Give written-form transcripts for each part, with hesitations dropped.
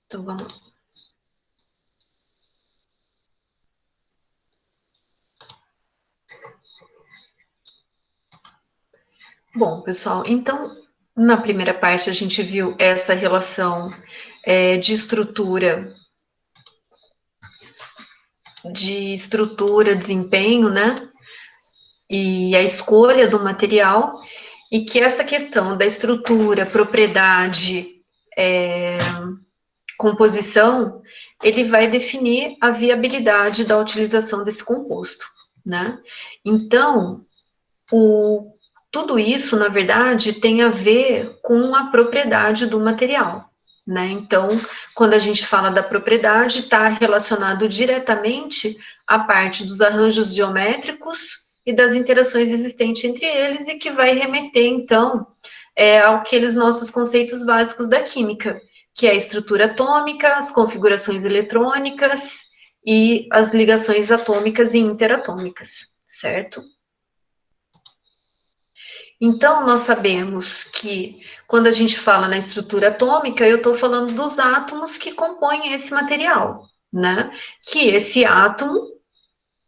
Então, vamos lá. Bom, pessoal, então, na primeira parte a gente viu essa relação de estrutura, desempenho, né? E a escolha do material, e que essa questão da estrutura, propriedade, composição, ele vai definir a viabilidade da utilização desse composto, né? Então, tudo isso, na verdade, tem a ver com a propriedade do material, né? Então, quando a gente fala da propriedade, está relacionado diretamente à parte dos arranjos geométricos e das interações existentes entre eles, e que vai remeter, então, àqueles nossos conceitos básicos da química, que é a estrutura atômica, as configurações eletrônicas e as ligações atômicas e interatômicas, certo? Então, nós sabemos que, quando a gente fala na estrutura atômica, eu estou falando dos átomos que compõem esse material, né? Que esse átomo,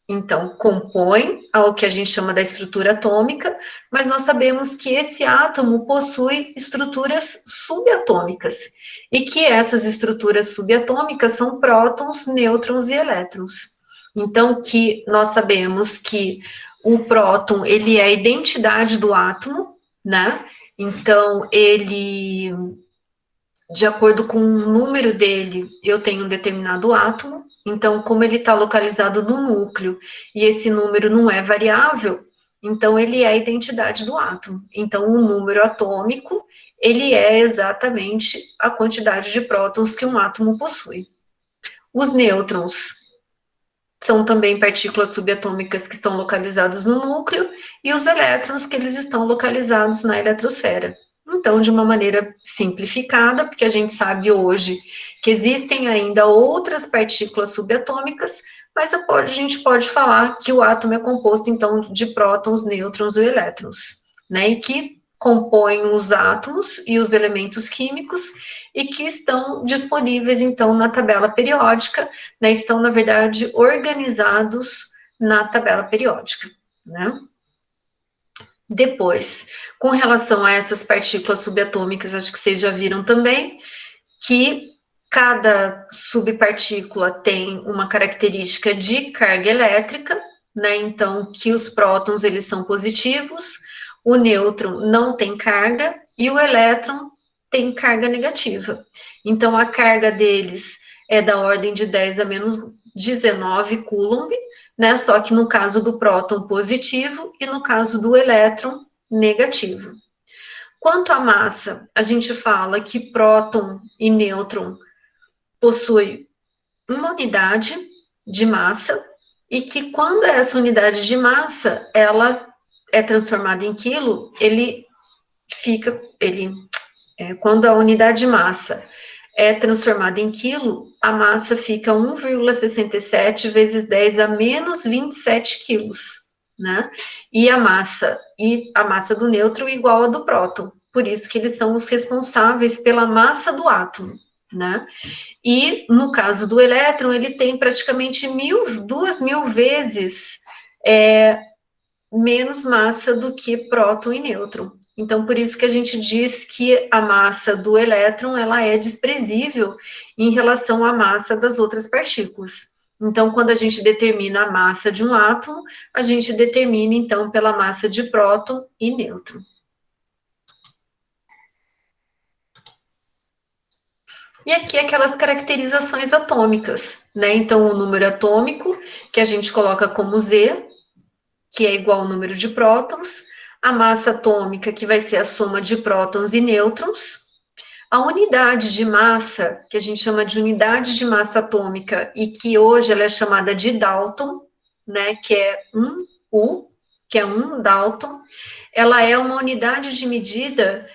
então, compõe ao que a gente chama da estrutura atômica, mas nós sabemos que esse átomo possui estruturas subatômicas, e que essas estruturas subatômicas são prótons, nêutrons e elétrons. Então, que nós sabemos que o próton, ele é a identidade do átomo, né? Então, ele, de acordo com o número dele, eu tenho um determinado átomo. Então, como ele está localizado no núcleo e esse número não é variável, então ele é a identidade do átomo. Então, o número atômico, ele é exatamente a quantidade de prótons que um átomo possui. Os nêutrons são também partículas subatômicas que estão localizadas no núcleo, e os elétrons, que eles estão localizados na eletrosfera. Então, de uma maneira simplificada, porque a gente sabe hoje que existem ainda outras partículas subatômicas, mas a gente pode falar que o átomo é composto, então, de prótons, nêutrons e elétrons, né? E que compõem os átomos e os elementos químicos, e que estão disponíveis, então, na tabela periódica, né? Estão, na verdade, organizados na tabela periódica, né? Depois, com relação a essas partículas subatômicas, acho que vocês já viram também, que cada subpartícula tem uma característica de carga elétrica, né? Então, que os prótons, eles são positivos, o nêutron não tem carga, e o elétron tem carga negativa. Então, a carga deles é da ordem de 10 a menos 19 coulomb, né? Só que no caso do próton, positivo, e no caso do elétron, negativo. Quanto à massa, a gente fala que próton e nêutron possuem uma unidade de massa, e que quando essa unidade de massa ela é transformada em quilo, quando a unidade de massa é transformada em quilo, a massa fica 1,67 vezes 10 a menos 27 quilos, né? E a massa do nêutron igual a do próton. Por isso que eles são os responsáveis pela massa do átomo, né? E no caso do elétron, ele tem praticamente 2.000 vezes menos massa do que próton e nêutron. Então, por isso que a gente diz que a massa do elétron, ela é desprezível em relação à massa das outras partículas. Então, quando a gente determina a massa de um átomo, a gente determina, então, pela massa de próton e nêutron. E aqui aquelas caracterizações atômicas, né? Então, o número atômico, que a gente coloca como Z, que é igual ao número de prótons, a massa atômica, que vai ser a soma de prótons e nêutrons, a unidade de massa, que a gente chama de unidade de massa atômica, e que hoje ela é chamada de Dalton, né, que é 1U, que é 1 Dalton, ela é uma unidade de medida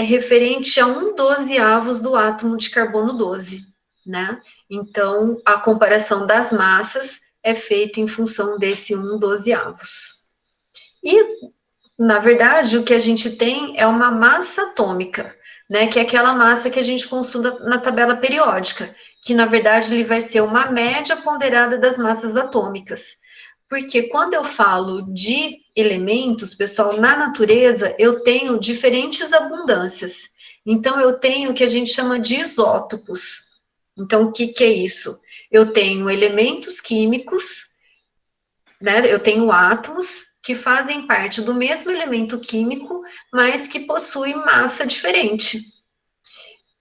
referente a 1/12 do átomo de carbono 12, né? Então, a comparação das massas é feita em função desse 1/12. E, na verdade, o que a gente tem é uma massa atômica, né, que é aquela massa que a gente consulta na tabela periódica, que na verdade ele vai ser uma média ponderada das massas atômicas. Porque quando eu falo de elementos, pessoal, na natureza eu tenho diferentes abundâncias. Então eu tenho o que a gente chama de isótopos. Então o que é isso? Eu tenho elementos químicos, né? Eu tenho átomos que fazem parte do mesmo elemento químico, mas que possuem massa diferente.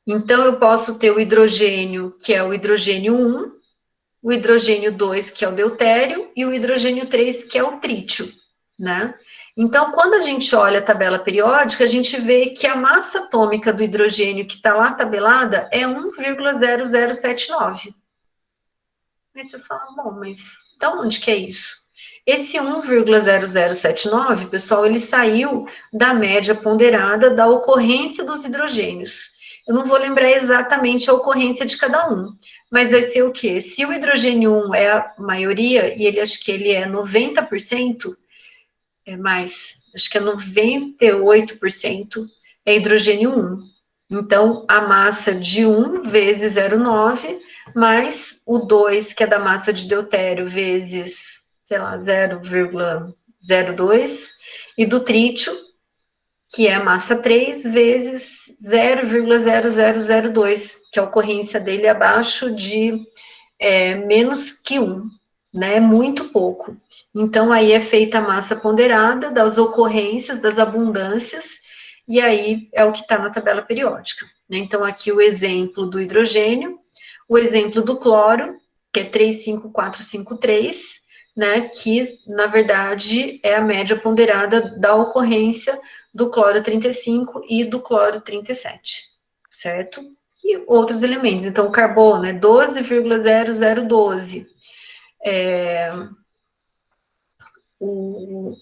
Então, eu posso ter o hidrogênio, que é o hidrogênio 1, o hidrogênio 2, que é o deutério, e o hidrogênio 3, que é o trítio, né? Então, quando a gente olha a tabela periódica, a gente vê que a massa atômica do hidrogênio que está lá tabelada é 1,0079. Aí você fala, bom, mas de onde que é isso? Esse 1,0079, pessoal, ele saiu da média ponderada da ocorrência dos hidrogênios. Eu não vou lembrar exatamente a ocorrência de cada um, mas vai ser o quê? Se o hidrogênio 1 é a maioria, e ele acho que ele é 90%, é mais, acho que é 98% é hidrogênio 1. Então, a massa de 1 vezes 0,9, mais o 2, que é da massa de deutério, vezes, sei lá, 0,02, e do trítio, que é a massa 3, vezes 0,0002, que a ocorrência dele é abaixo de menos que 1, né? Muito pouco. Então, aí é feita a massa ponderada das ocorrências, das abundâncias, e aí é o que está na tabela periódica, né? Então, aqui o exemplo do hidrogênio, o exemplo do cloro, que é 35453, né? Que, na verdade, é a média ponderada da ocorrência do cloro 35 e do cloro 37, certo? E outros elementos. Então, o carbono é 12,0012. O,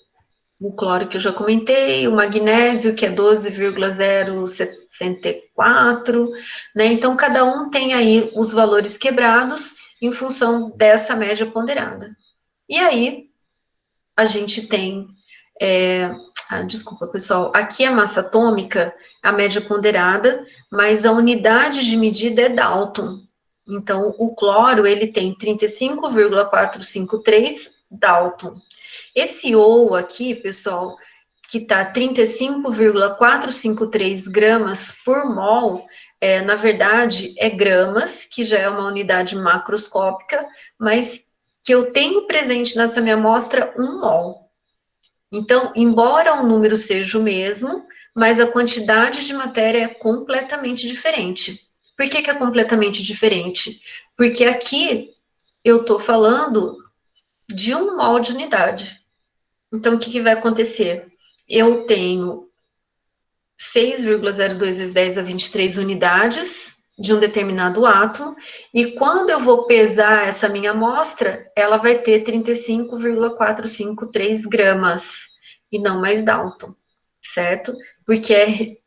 o cloro que eu já comentei, o magnésio, que é 12,064, né? Então, cada um tem aí os valores quebrados em função dessa média ponderada. E aí, a gente tem. Desculpa, pessoal. Aqui a massa atômica, a média ponderada, mas a unidade de medida é Dalton. Então, o cloro, ele tem 35,453 Dalton. Esse O aqui, pessoal, que está 35,453 gramas por mol, na verdade, é gramas, que já é uma unidade macroscópica, mas que eu tenho presente nessa minha amostra 1 mol. Então, embora o número seja o mesmo, mas a quantidade de matéria é completamente diferente. Por que é completamente diferente? Porque aqui eu estou falando de 1 mol de unidade. Então, o que vai acontecer? Eu tenho 6,02 vezes 10 a 23 unidades de um determinado átomo, e quando eu vou pesar essa minha amostra, ela vai ter 35,453 gramas, e não mais Dalton, certo? Porque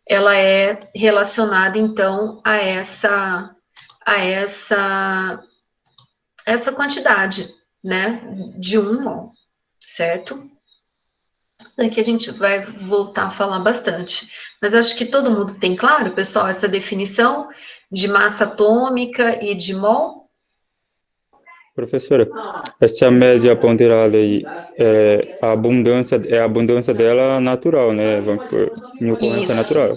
ela é relacionada, então, a essa quantidade, né, de 1 mol, certo? Isso aqui a gente vai voltar a falar bastante. Mas acho que todo mundo tem claro, pessoal, essa definição de massa atômica e de mol? Professora, essa média ponderada aí, a abundância dela natural, né? Vamos por, em ocorrência Isso, natural.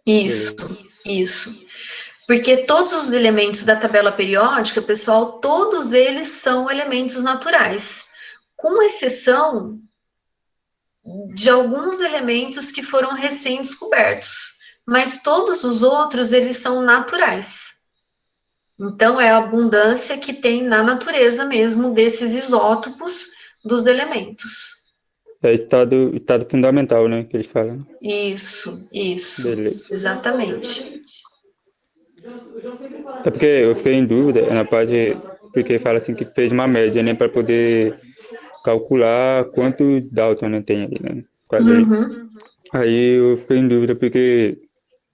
isso, Beleza. isso. Porque todos os elementos da tabela periódica, pessoal, todos eles são elementos naturais, com exceção de alguns elementos que foram recém-descobertos, mas todos os outros, eles são naturais. Então, é a abundância que tem na natureza mesmo desses isótopos dos elementos. É estado fundamental, né? Que eles falam. Isso, Beleza. exatamente. É porque eu fiquei em dúvida na parte, porque fala assim que fez uma média, né? Para poder calcular quanto Dalton, né, tem ali, né? Quadrilha. Uhum, Aí eu fiquei em dúvida porque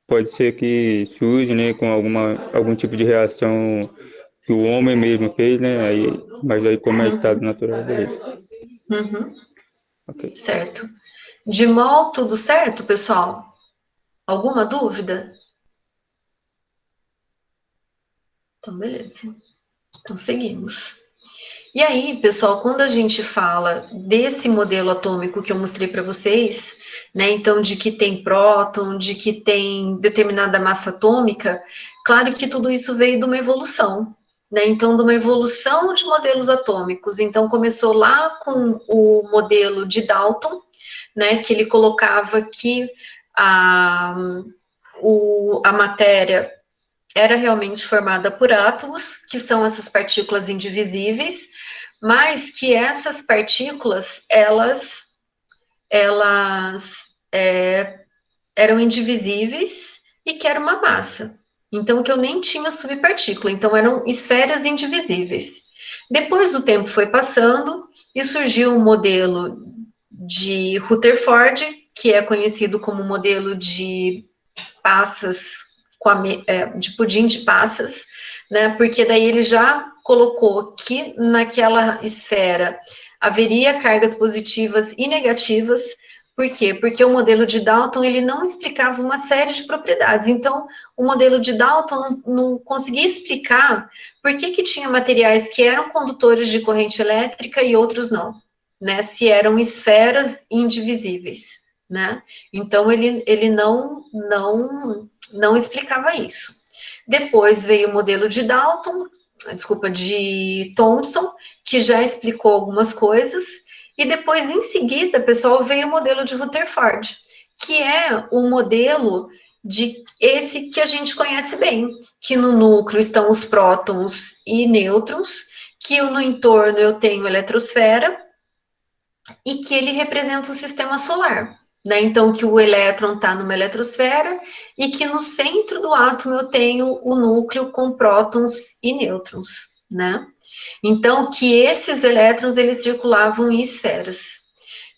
pode ser que surge, né, com algum tipo de reação que o homem mesmo fez, né? Mas aí como é estado uhum, natural, beleza. uhum, Ok. certo. De mol, tudo certo, pessoal? Alguma dúvida? Então, beleza. Então, seguimos. E aí, pessoal, quando a gente fala desse modelo atômico que eu mostrei para vocês, né, então de que tem próton, de que tem determinada massa atômica, claro que tudo isso veio de uma evolução, né, então de uma evolução de modelos atômicos. Então começou lá com o modelo de Dalton, né, que ele colocava que a, a matéria era realmente formada por átomos, que são essas partículas indivisíveis, mas que essas partículas, eram indivisíveis e que era uma massa. Então, que eu nem tinha subpartícula, então eram esferas indivisíveis. Depois o tempo foi passando e surgiu um modelo de Rutherford, que é conhecido como modelo de passas, de pudim de passas, né? Porque daí ele já colocou que naquela esfera haveria cargas positivas e negativas. Por quê? Porque o modelo de Dalton ele não explicava uma série de propriedades. Então, o modelo de Dalton não conseguia explicar por que tinha materiais que eram condutores de corrente elétrica e outros não, né? Se eram esferas indivisíveis, né? Então, ele não explicava isso. Depois veio o modelo de Dalton, desculpa, de Thomson, que já explicou algumas coisas, e depois, em seguida, pessoal, veio o modelo de Rutherford, que é o modelo de esse que a gente conhece bem, que no núcleo estão os prótons e nêutrons, que no entorno eu tenho a eletrosfera, e que ele representa o sistema solar. Né? Então, que o elétron está numa eletrosfera e que no centro do átomo eu tenho o núcleo com prótons e nêutrons. Né? Então, que esses elétrons eles circulavam em esferas.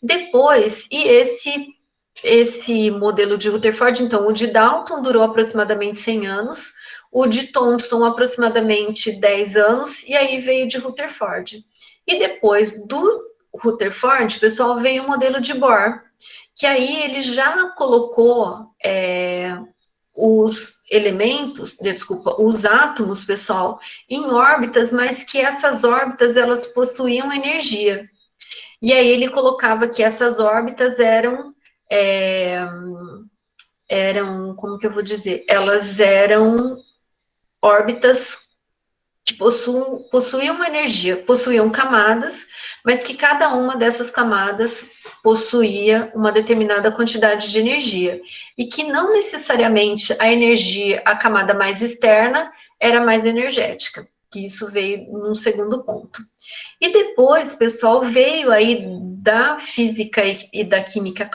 Depois, e esse modelo de Rutherford, então, o de Dalton durou aproximadamente 100 anos, o de Thomson aproximadamente 10 anos, e aí veio de Rutherford. E depois do Rutherford, pessoal, veio o modelo de Bohr, que aí ele já colocou os elementos, desculpa, os átomos, pessoal, em órbitas, mas que essas órbitas, elas possuíam energia. E aí ele colocava que essas órbitas como que eu vou dizer? Elas eram órbitas que possuíam uma energia, possuíam camadas, mas que cada uma dessas camadas possuía uma determinada quantidade de energia. E que não necessariamente a energia, a camada mais externa, era mais energética. Que isso veio num segundo ponto. E depois, pessoal, veio aí da física e da química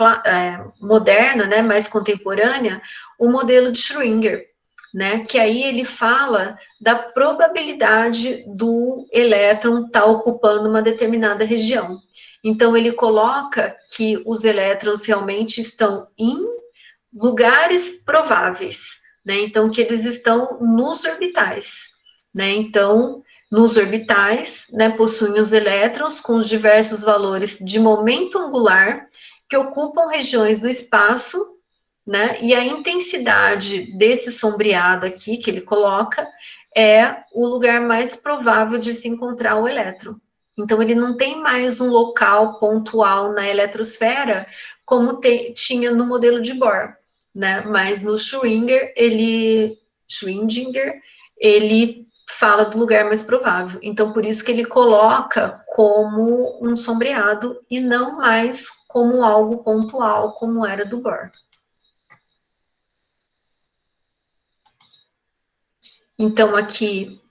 moderna, né, mais contemporânea, o modelo de Schrödinger, né, que aí ele fala da probabilidade do elétron estar ocupando uma determinada região. Então, ele coloca que os elétrons realmente estão em lugares prováveis, né, então, que eles estão nos orbitais, né, então, nos orbitais, né, possuem os elétrons com os diversos valores de momento angular que ocupam regiões do espaço, né, e a intensidade desse sombreado aqui que ele coloca é o lugar mais provável de se encontrar o elétron. Então, ele não tem mais um local pontual na eletrosfera como tinha no modelo de Bohr, né, mas no Schrödinger, ele fala do lugar mais provável. Então, por isso que ele coloca como um sombreado e não mais como algo pontual, como era do Bohr. Então, aqui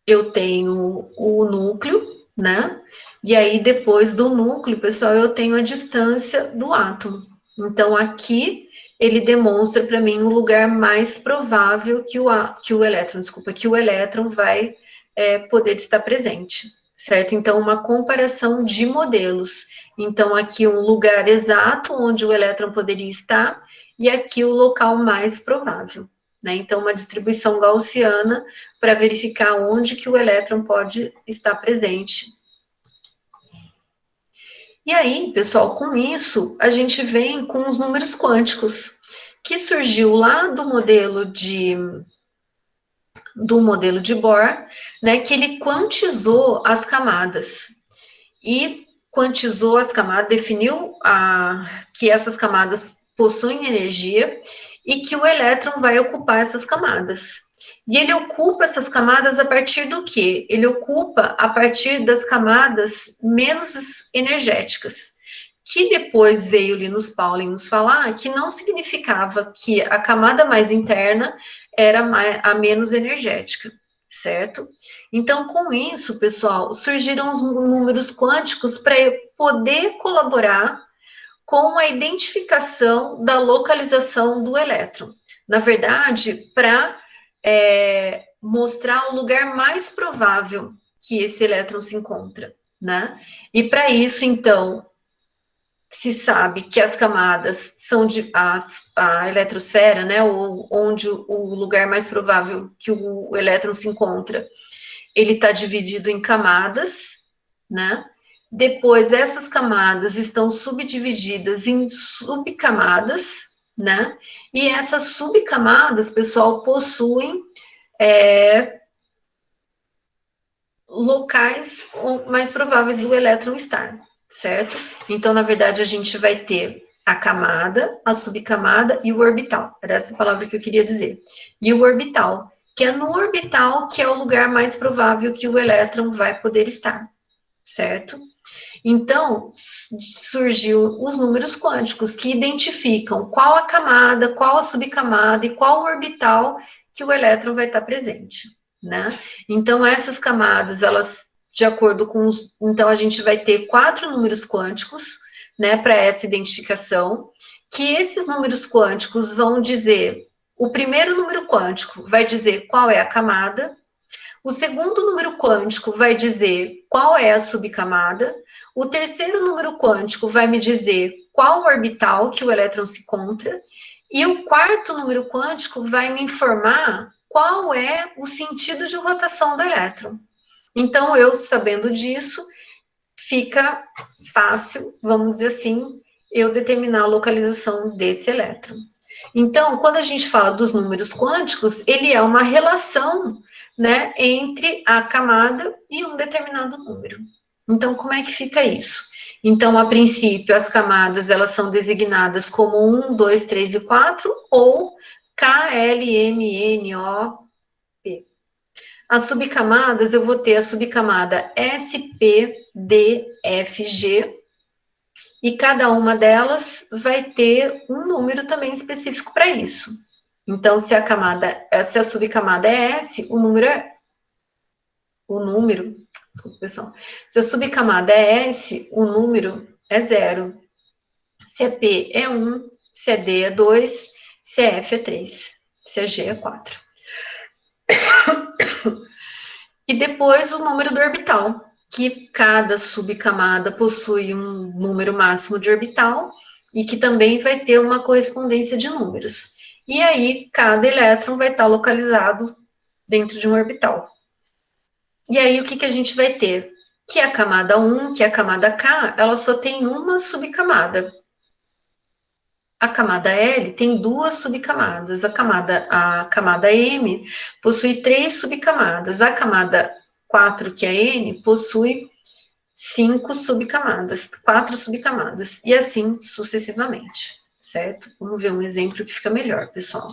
eu tenho o núcleo, né? E aí, depois do núcleo, pessoal, eu tenho a distância do átomo. Então, aqui ele demonstra para mim o lugar mais provável que o elétron vai poder estar presente, certo? Então, uma comparação de modelos. Então, aqui um lugar exato onde o elétron poderia estar e aqui o local mais provável, né? Então, uma distribuição gaussiana para verificar onde que o elétron pode estar presente. E aí, pessoal, com isso, a gente vem com os números quânticos, que surgiu lá do modelo de Bohr, né, que ele quantizou as camadas. E quantizou as camadas, definiu que essas camadas possuem energia e que o elétron vai ocupar essas camadas. E ele ocupa essas camadas a partir do quê? Ele ocupa a partir das camadas menos energéticas, que depois veio Linus Pauling nos falar que não significava que a camada mais interna era a menos energética, certo? Então, com isso, pessoal, surgiram os números quânticos para poder colaborar com a identificação da localização do elétron. Na verdade, para mostrar o lugar mais provável que esse elétron se encontra, né? E para isso, então, se sabe que as camadas são a eletrosfera, né, onde o lugar mais provável que o elétron se encontra, ele está dividido em camadas, né? Depois, essas camadas estão subdivididas em subcamadas, né? E essas subcamadas, pessoal, possuem locais mais prováveis do elétron estar, certo? Então, na verdade, a gente vai ter a camada, a subcamada e o orbital. Era essa palavra que eu queria dizer. E o orbital, que é no orbital que é o lugar mais provável que o elétron vai poder estar, certo? Então, surgiu os números quânticos que identificam qual a camada, qual a subcamada e qual o orbital que o elétron vai estar presente, né? Então, essas camadas, elas, de acordo com então, a gente vai ter 4 números quânticos, né, para essa identificação, que esses números quânticos vão dizer, o primeiro número quântico vai dizer qual é a camada, o segundo número quântico vai dizer qual é a subcamada, o terceiro número quântico vai me dizer qual orbital que o elétron se encontra, e o quarto número quântico vai me informar qual é o sentido de rotação do elétron. Então, eu sabendo disso, fica fácil, vamos dizer assim, eu determinar a localização desse elétron. Então, quando a gente fala dos números quânticos, ele é uma relação, né, entre a camada e um determinado número. Então, como é que fica isso? Então, a princípio, as camadas, elas são designadas como 1, 2, 3 e 4, ou K, L, M, N, O, P. As subcamadas, eu vou ter a subcamada S, P, D, F, G, e cada uma delas vai ter um número também específico para isso. Então, se a subcamada é S, desculpa, pessoal. Se a subcamada é S, o número é 0. Se é P é 1, se é D é 2, se é F é 3, se é G é 4. E depois o número do orbital, que cada subcamada possui um número máximo de orbital e que também vai ter uma correspondência de números. E aí, cada elétron vai estar localizado dentro de um orbital. E aí, o que a gente vai ter? Que a camada 1, que é a camada K, ela só tem uma subcamada. A camada L tem 2 subcamadas. A camada M possui 3 subcamadas. A camada 4, que é N, possui 5 subcamadas, 4 subcamadas, e assim sucessivamente, certo? Vamos ver um exemplo que fica melhor, pessoal.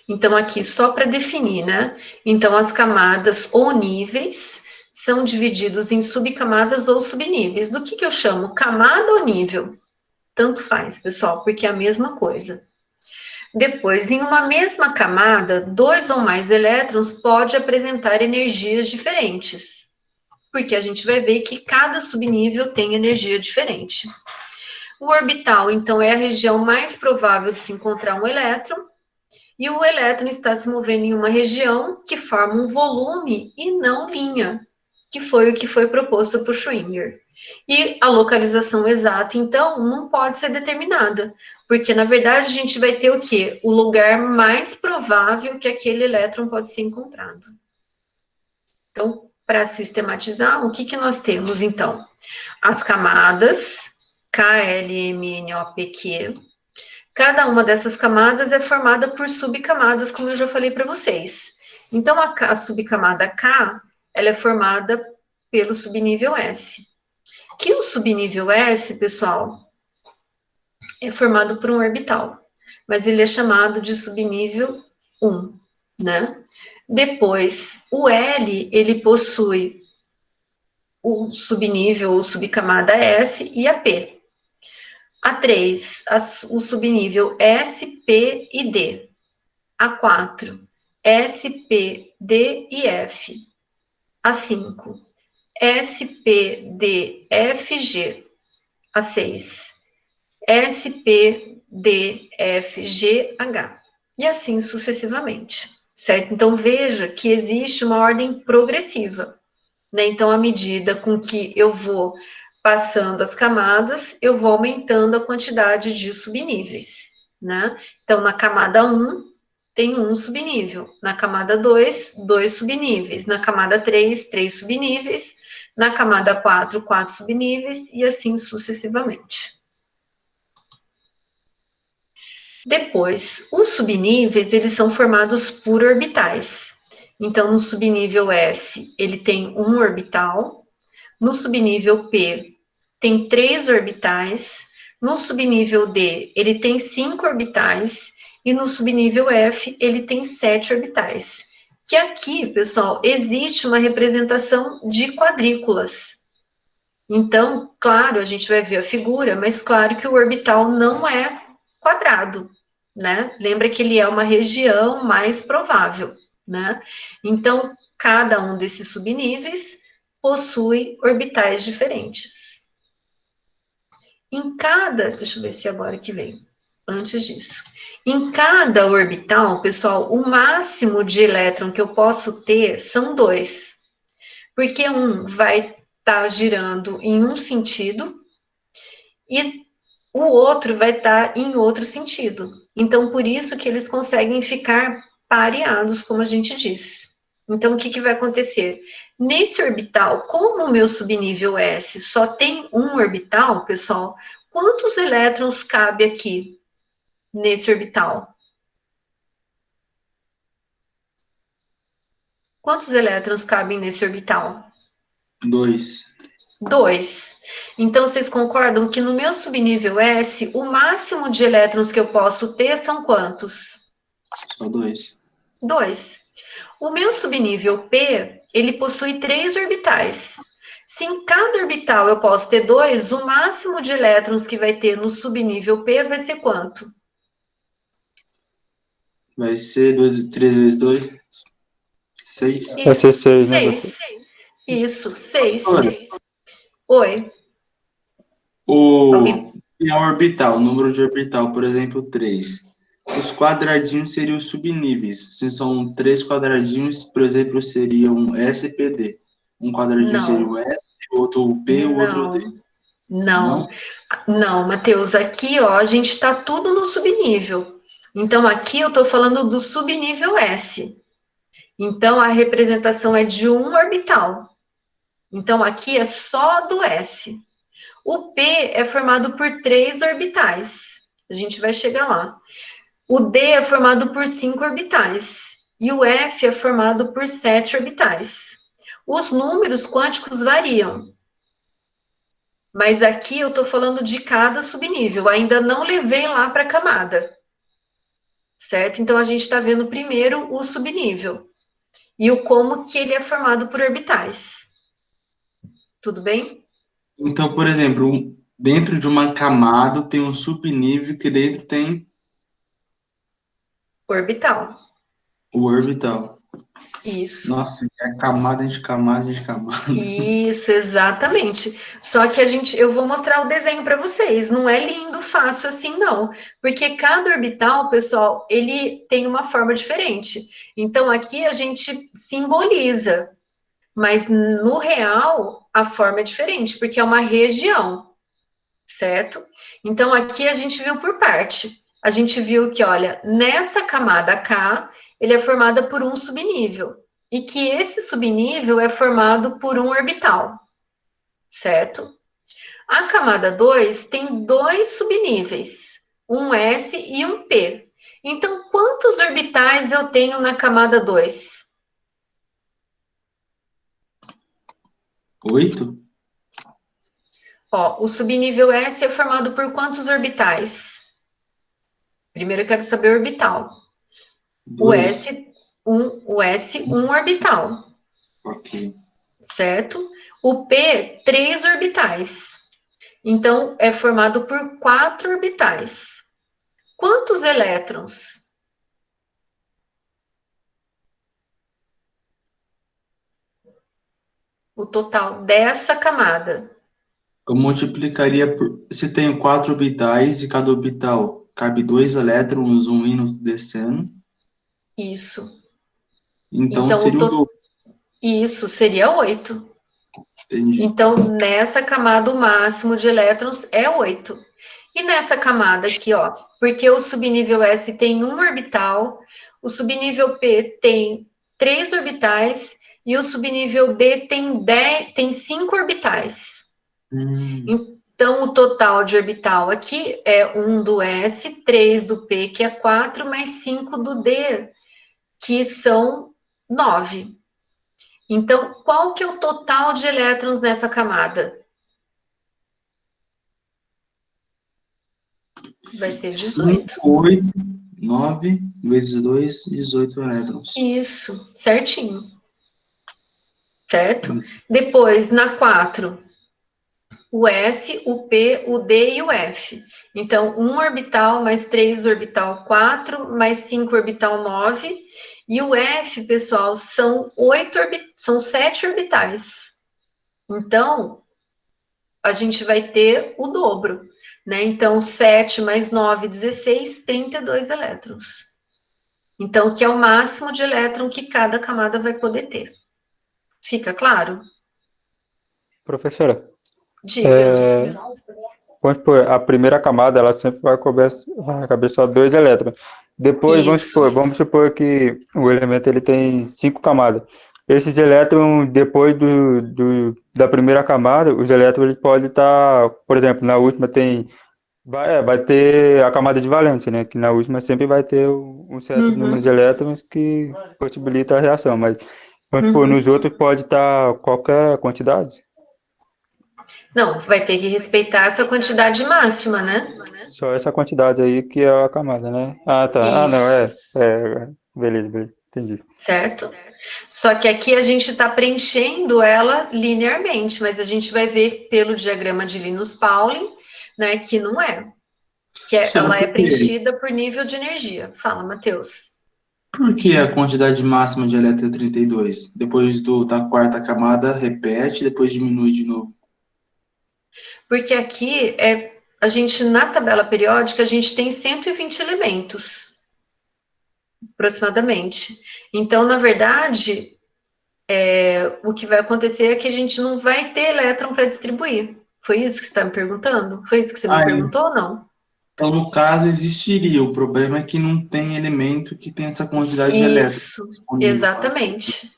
Então, aqui, só para definir, né? Então, as camadas ou níveis são divididos em subcamadas ou subníveis. Do que eu chamo? Camada ou nível? Tanto faz, pessoal, porque é a mesma coisa. Depois, em uma mesma camada, 2 ou mais elétrons pode apresentar energias diferentes, porque a gente vai ver que cada subnível tem energia diferente. O orbital, então, é a região mais provável de se encontrar um elétron, e o elétron está se movendo em uma região que forma um volume e não linha, que foi o que foi proposto por Schrödinger. E a localização exata, então, não pode ser determinada, Porque, na verdade, a gente vai ter o quê? O lugar mais provável que aquele elétron pode ser encontrado. Então, para sistematizar, o que, que nós temos, então? As camadas, KLMNOPQ. Cada uma dessas camadas é formada por subcamadas, como eu já falei para vocês. Então, a subcamada K, ela é formada pelo subnível S. Que o subnível S, pessoal, é formado por um orbital, mas ele é chamado de subnível 1, né? Depois, o L, ele possui o subnível ou subcamada S e a P. A 3, o subnível S, P e D. A 4, S, P, D e F. A 5, S, P, D, F, G. A 6, S, P, D, F, G, H. E assim sucessivamente, certo? Então, veja que existe uma ordem progressiva, né? Então, à medida com que eu vou passando as camadas, eu vou aumentando a quantidade de subníveis, né? Então, na camada 1, tem um subnível. Na camada 2, 2 subníveis. Na camada 3, 3 subníveis. Na camada 4, 4 subníveis, e assim sucessivamente. Depois, os subníveis, eles são formados por orbitais. Então, no subnível S, ele tem um orbital. No subnível P, tem 3 orbitais. No subnível D, ele tem 5 orbitais. E no subnível F, ele tem 7 orbitais. Que aqui, pessoal, existe uma representação de quadrículas. Então, claro, a gente vai ver a figura, mas claro que o orbital não é quadrado, né? Lembra que ele é uma região mais provável, né? Então, cada um desses subníveis possui orbitais diferentes. Em cada, deixa eu ver se agora que vem, antes disso. Em cada orbital, pessoal, o máximo de elétron que eu posso ter são 2, porque um vai estar girando em um sentido e o outro vai estar em outro sentido. Então, por isso que eles conseguem ficar pareados, como a gente diz. Então, o que, que vai acontecer? Nesse orbital, como o meu subnível S só tem um orbital, pessoal, quantos elétrons cabe aqui nesse orbital? Quantos elétrons cabem nesse orbital? 2. 2. Então, vocês concordam que no meu subnível S, o máximo de elétrons que eu posso ter são quantos? Só 2. 2. O meu subnível P, ele possui 3 orbitais. Se em cada orbital eu posso ter 2, o máximo de elétrons que vai ter no subnível P vai ser quanto? Vai ser 3 vezes 2. 6. Vai ser 6, né, 6. Isso, 6. Olha, Oi. Alguém? tem a orbital, o número de orbital, por exemplo, 3. Os quadradinhos seriam os subníveis. Se são 3 quadradinhos, por exemplo, seria um SPD. Um quadradinho seria o Não. S, outro o P, o outro o D. Não. Não, Matheus, aqui, ó, a gente está tudo no subnível. Então, aqui eu estou falando do subnível S. Então, a representação é de um orbital. Então, aqui é só do S. O P é formado por 3 orbitais. A gente vai chegar lá. O D é formado por 5 orbitais. E o F é formado por 7 orbitais. Os números quânticos variam. Mas aqui eu estou falando de cada subnível. Ainda não levei lá para a camada. Certo? Então, a gente está vendo primeiro o subnível. E o como que ele é formado por orbitais. Tudo bem? Então, por exemplo, dentro de uma camada tem um subnível que dentro tem Orbital. o orbital. Isso. Nossa, é camada de camada de camada. Isso, exatamente. Só que eu vou mostrar o desenho para vocês. Não é lindo, fácil assim, não. Porque cada orbital, pessoal, ele tem uma forma diferente. Então, aqui a gente simboliza. Mas no real, a forma é diferente, porque é uma região. certo? Então, aqui a gente viu por parte. A gente viu que, olha, nessa camada K, ele é formado por um subnível, e que esse subnível é formado por um orbital, certo? A camada 2 tem dois subníveis, um S e um P. Então, quantos orbitais eu tenho na camada 2? 8? Ó, o subnível S é formado por quantos orbitais? Primeiro eu quero saber o orbital. O 2? S, um orbital, Ok. certo? O P, 3 orbitais. Então, é formado por 4 orbitais. Quantos elétrons? O total dessa camada. Eu multiplicaria por... Se tenho 4 orbitais e cada orbital cabe 2 elétrons, um indo descendo, Isso. então Então, seria o dobro. isso seria 8. Entendi. Então, nessa camada, o máximo de elétrons é 8. E nessa camada aqui, ó, porque o subnível S tem um orbital, o subnível P tem 3 orbitais e o subnível D tem 5 orbitais. Hum, Então, o total de orbital aqui é 1 do S, 3 do P, que é 4, mais 5 do D, que são 9. Então, qual que é o total de elétrons nessa camada? Vai ser 5, 18. 8, 9 vezes 2, 18 elétrons. Isso, certinho, certo? Depois, na 4, o S, o P, o D e o F. Então, um orbital mais 3 orbital 4, mais 5 orbital 9. E o F, pessoal, são 7 orbitais. Então, a gente vai ter o dobro, né? Então, 7 mais 9, 16, 32 elétrons. Então, que é o máximo de elétron que cada camada vai poder ter. Fica claro? Professora, Diga. é, vamos supor, a primeira camada ela sempre vai caber só 2 elétrons. Depois, Isso. vamos supor que o elemento ele tem 5 camadas. Esses elétrons, depois da primeira camada, os elétrons ele pode estar, por exemplo, na última vai ter a camada de valência, né? Que na última sempre vai ter um certo número de Uhum, elétrons que possibilita a reação, mas vamos supor, nos uhum. outros pode estar qualquer quantidade. Não, vai ter que respeitar essa quantidade máxima, né? Só essa quantidade aí que é a camada, né? Ah, tá. Ah, não, Isso, beleza, beleza. Entendi. certo? Só que aqui a gente está preenchendo ela linearmente, mas a gente vai ver pelo diagrama de Linus-Pauling, né, que não é. Professora, Ela é preenchida por nível de energia. Fala, Matheus. por que a quantidade máxima de elétron é 32? Depois da quarta camada, repete, depois diminui de novo. Porque aqui a gente, na tabela periódica, a gente tem 120 elementos, aproximadamente. Então, na verdade, o que vai acontecer é que a gente não vai ter elétron para distribuir. Foi isso que você está me perguntando? Foi isso que você me Ah, perguntou ou não? então no caso existiria. O problema é que não tem elemento que tem essa quantidade de elétrons Isso, disponível para. exatamente,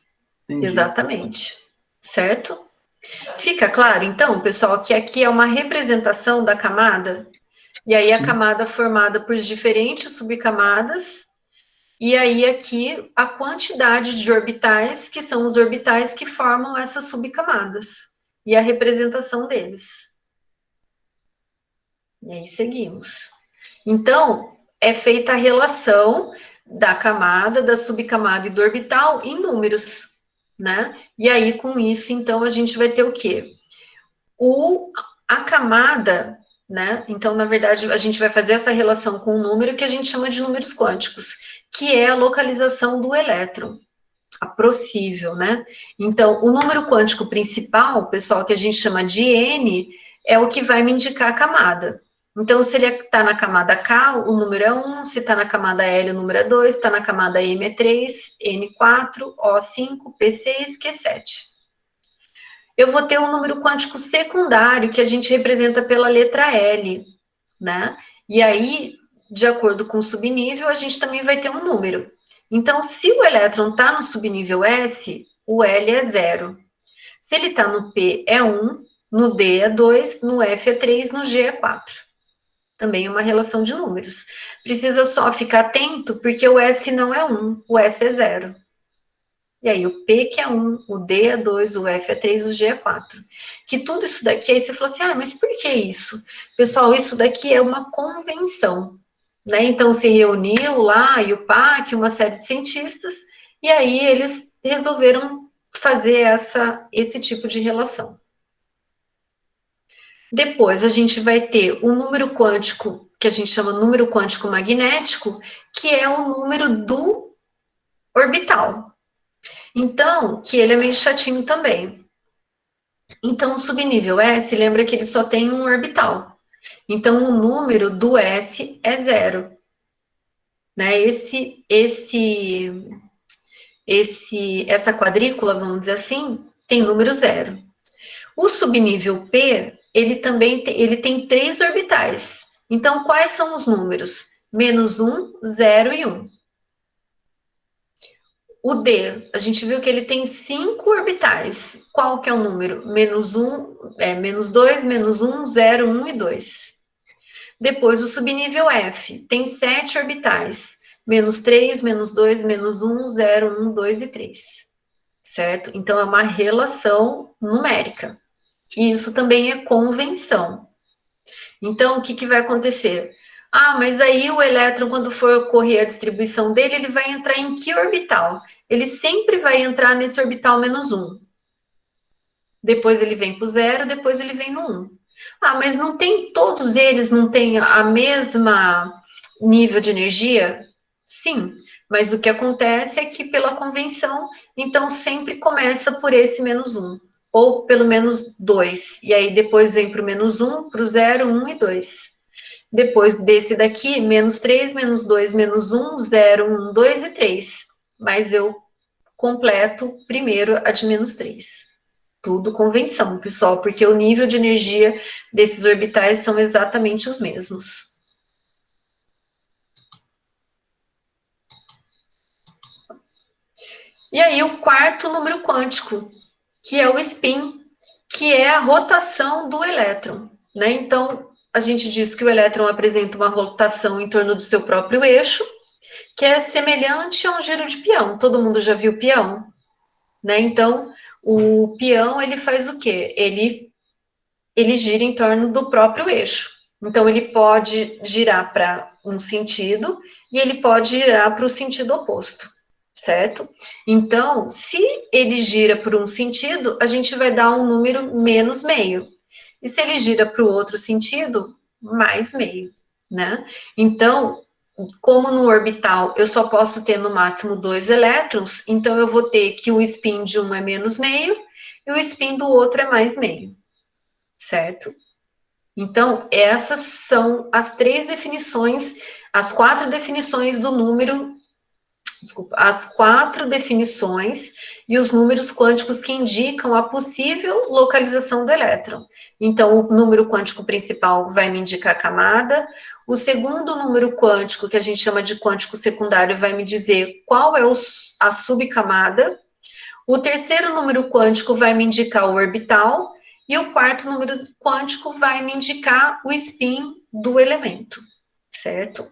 Entendi. exatamente. Certo? Fica claro, então, pessoal, que aqui é uma representação da camada, e aí a Sim. camada formada por diferentes subcamadas. E aí, aqui, a quantidade de orbitais, que são os orbitais que formam essas subcamadas, e a representação deles. E aí, seguimos. Então, é feita a relação da camada, da subcamada e do orbital em números, né? E aí, com isso, então, a gente vai ter o quê? A camada, né? Então, na verdade, a gente vai fazer essa relação com um número que a gente chama de números quânticos, que é a localização do elétron, a possível, né? Então, o número quântico principal, pessoal, que a gente chama de N, é o que vai me indicar a camada. Então, se ele está na camada K, o número é 1, se está na camada L, o número é 2, se está na camada M é 3, N4, O5, P6, Q7. eu vou ter um número quântico secundário, que a gente representa pela letra L, né? E aí, de acordo com o subnível, a gente também vai ter um número. Então, se o elétron está no subnível S, o L é 0. Se ele está no P, é 1, no D é 2, no F é 3, no G é 4. Também é uma relação de números. Precisa só ficar atento, porque o S não é 1, o S é 0. E aí o P que é 1, o D é 2, o F é 3, o G é 4. Que tudo isso daqui, aí você falou assim, mas por que isso? Pessoal, isso daqui é uma convenção, né? Então se reuniu lá, e o PAC, uma série de cientistas, e aí eles resolveram fazer esse tipo de relação. Depois a gente vai ter o número quântico, que a gente chama número quântico magnético, que é o número do orbital. Então, que ele é meio chatinho também. Então, o subnível S, lembra que ele só tem um orbital. Então, o número do S é 0. Né? Essa quadrícula, vamos dizer assim, tem número 0. O subnível P, ele também ele tem 3 orbitais. Então, quais são os números? -1, 0 e 1. O D, a gente viu que ele tem 5 orbitais. Qual que é o número? -2, -1, 0, 1 e 2. Depois, o subnível F tem 7 orbitais. -3, -2, -1, 0, 1, 2 e 3. Certo? Então, é uma relação numérica. E isso também é convenção. Então, o que vai acontecer? Mas aí o elétron, quando for ocorrer a distribuição dele, ele vai entrar em que orbital? Ele sempre vai entrar nesse orbital -1. Depois ele vem para o 0, depois ele vem no 1. Mas não tem, todos eles não têm a mesma nível de energia? Sim, mas o que acontece é que pela convenção, então sempre começa por esse -1, ou pelo -2, e aí depois vem para o -1, para o 0, 1 e 2. Depois desse daqui, -3, -2, -1, 0, 1, 2 e 3. Mas eu completo primeiro a de -3. Tudo convenção, pessoal, porque o nível de energia desses orbitais são exatamente os mesmos. E aí o quarto número quântico, que é o spin, que é a rotação do elétron, né? Então, a gente diz que o elétron apresenta uma rotação em torno do seu próprio eixo, que é semelhante a um giro de peão. Todo mundo já viu peão, né? Então, o peão, ele faz o quê? Ele gira em torno do próprio eixo. Então, ele pode girar para um sentido e ele pode girar para o sentido oposto, certo? Então, se ele gira por um sentido, a gente vai dar um número menos meio. E se ele gira para o outro sentido, mais meio, né? Então, como no orbital eu só posso ter no máximo 2 elétrons, então eu vou ter que o spin de um é menos meio e o spin do outro é mais meio, certo? Então, essas são as 3 definições, as 4 definições do número, desculpa, as 4 definições e os números quânticos que indicam a possível localização do elétron. Então, o número quântico principal vai me indicar a camada, o segundo número quântico, que a gente chama de quântico secundário, vai me dizer qual é a subcamada, o terceiro número quântico vai me indicar o orbital, e o quarto número quântico vai me indicar o spin do elemento, certo?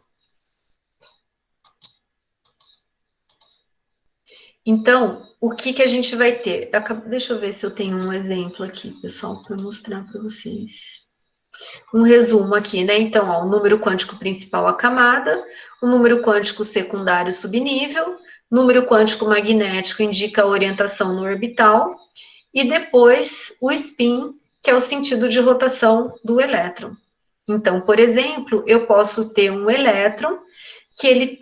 Então, o que a gente vai ter? Deixa eu ver se eu tenho um exemplo aqui, pessoal, para mostrar para vocês. Um resumo aqui, né? Então, o número quântico principal, a camada, o número quântico secundário, subnível, número quântico magnético indica a orientação no orbital, e depois o spin, que é o sentido de rotação do elétron. Então, por exemplo, eu posso ter um elétron que ele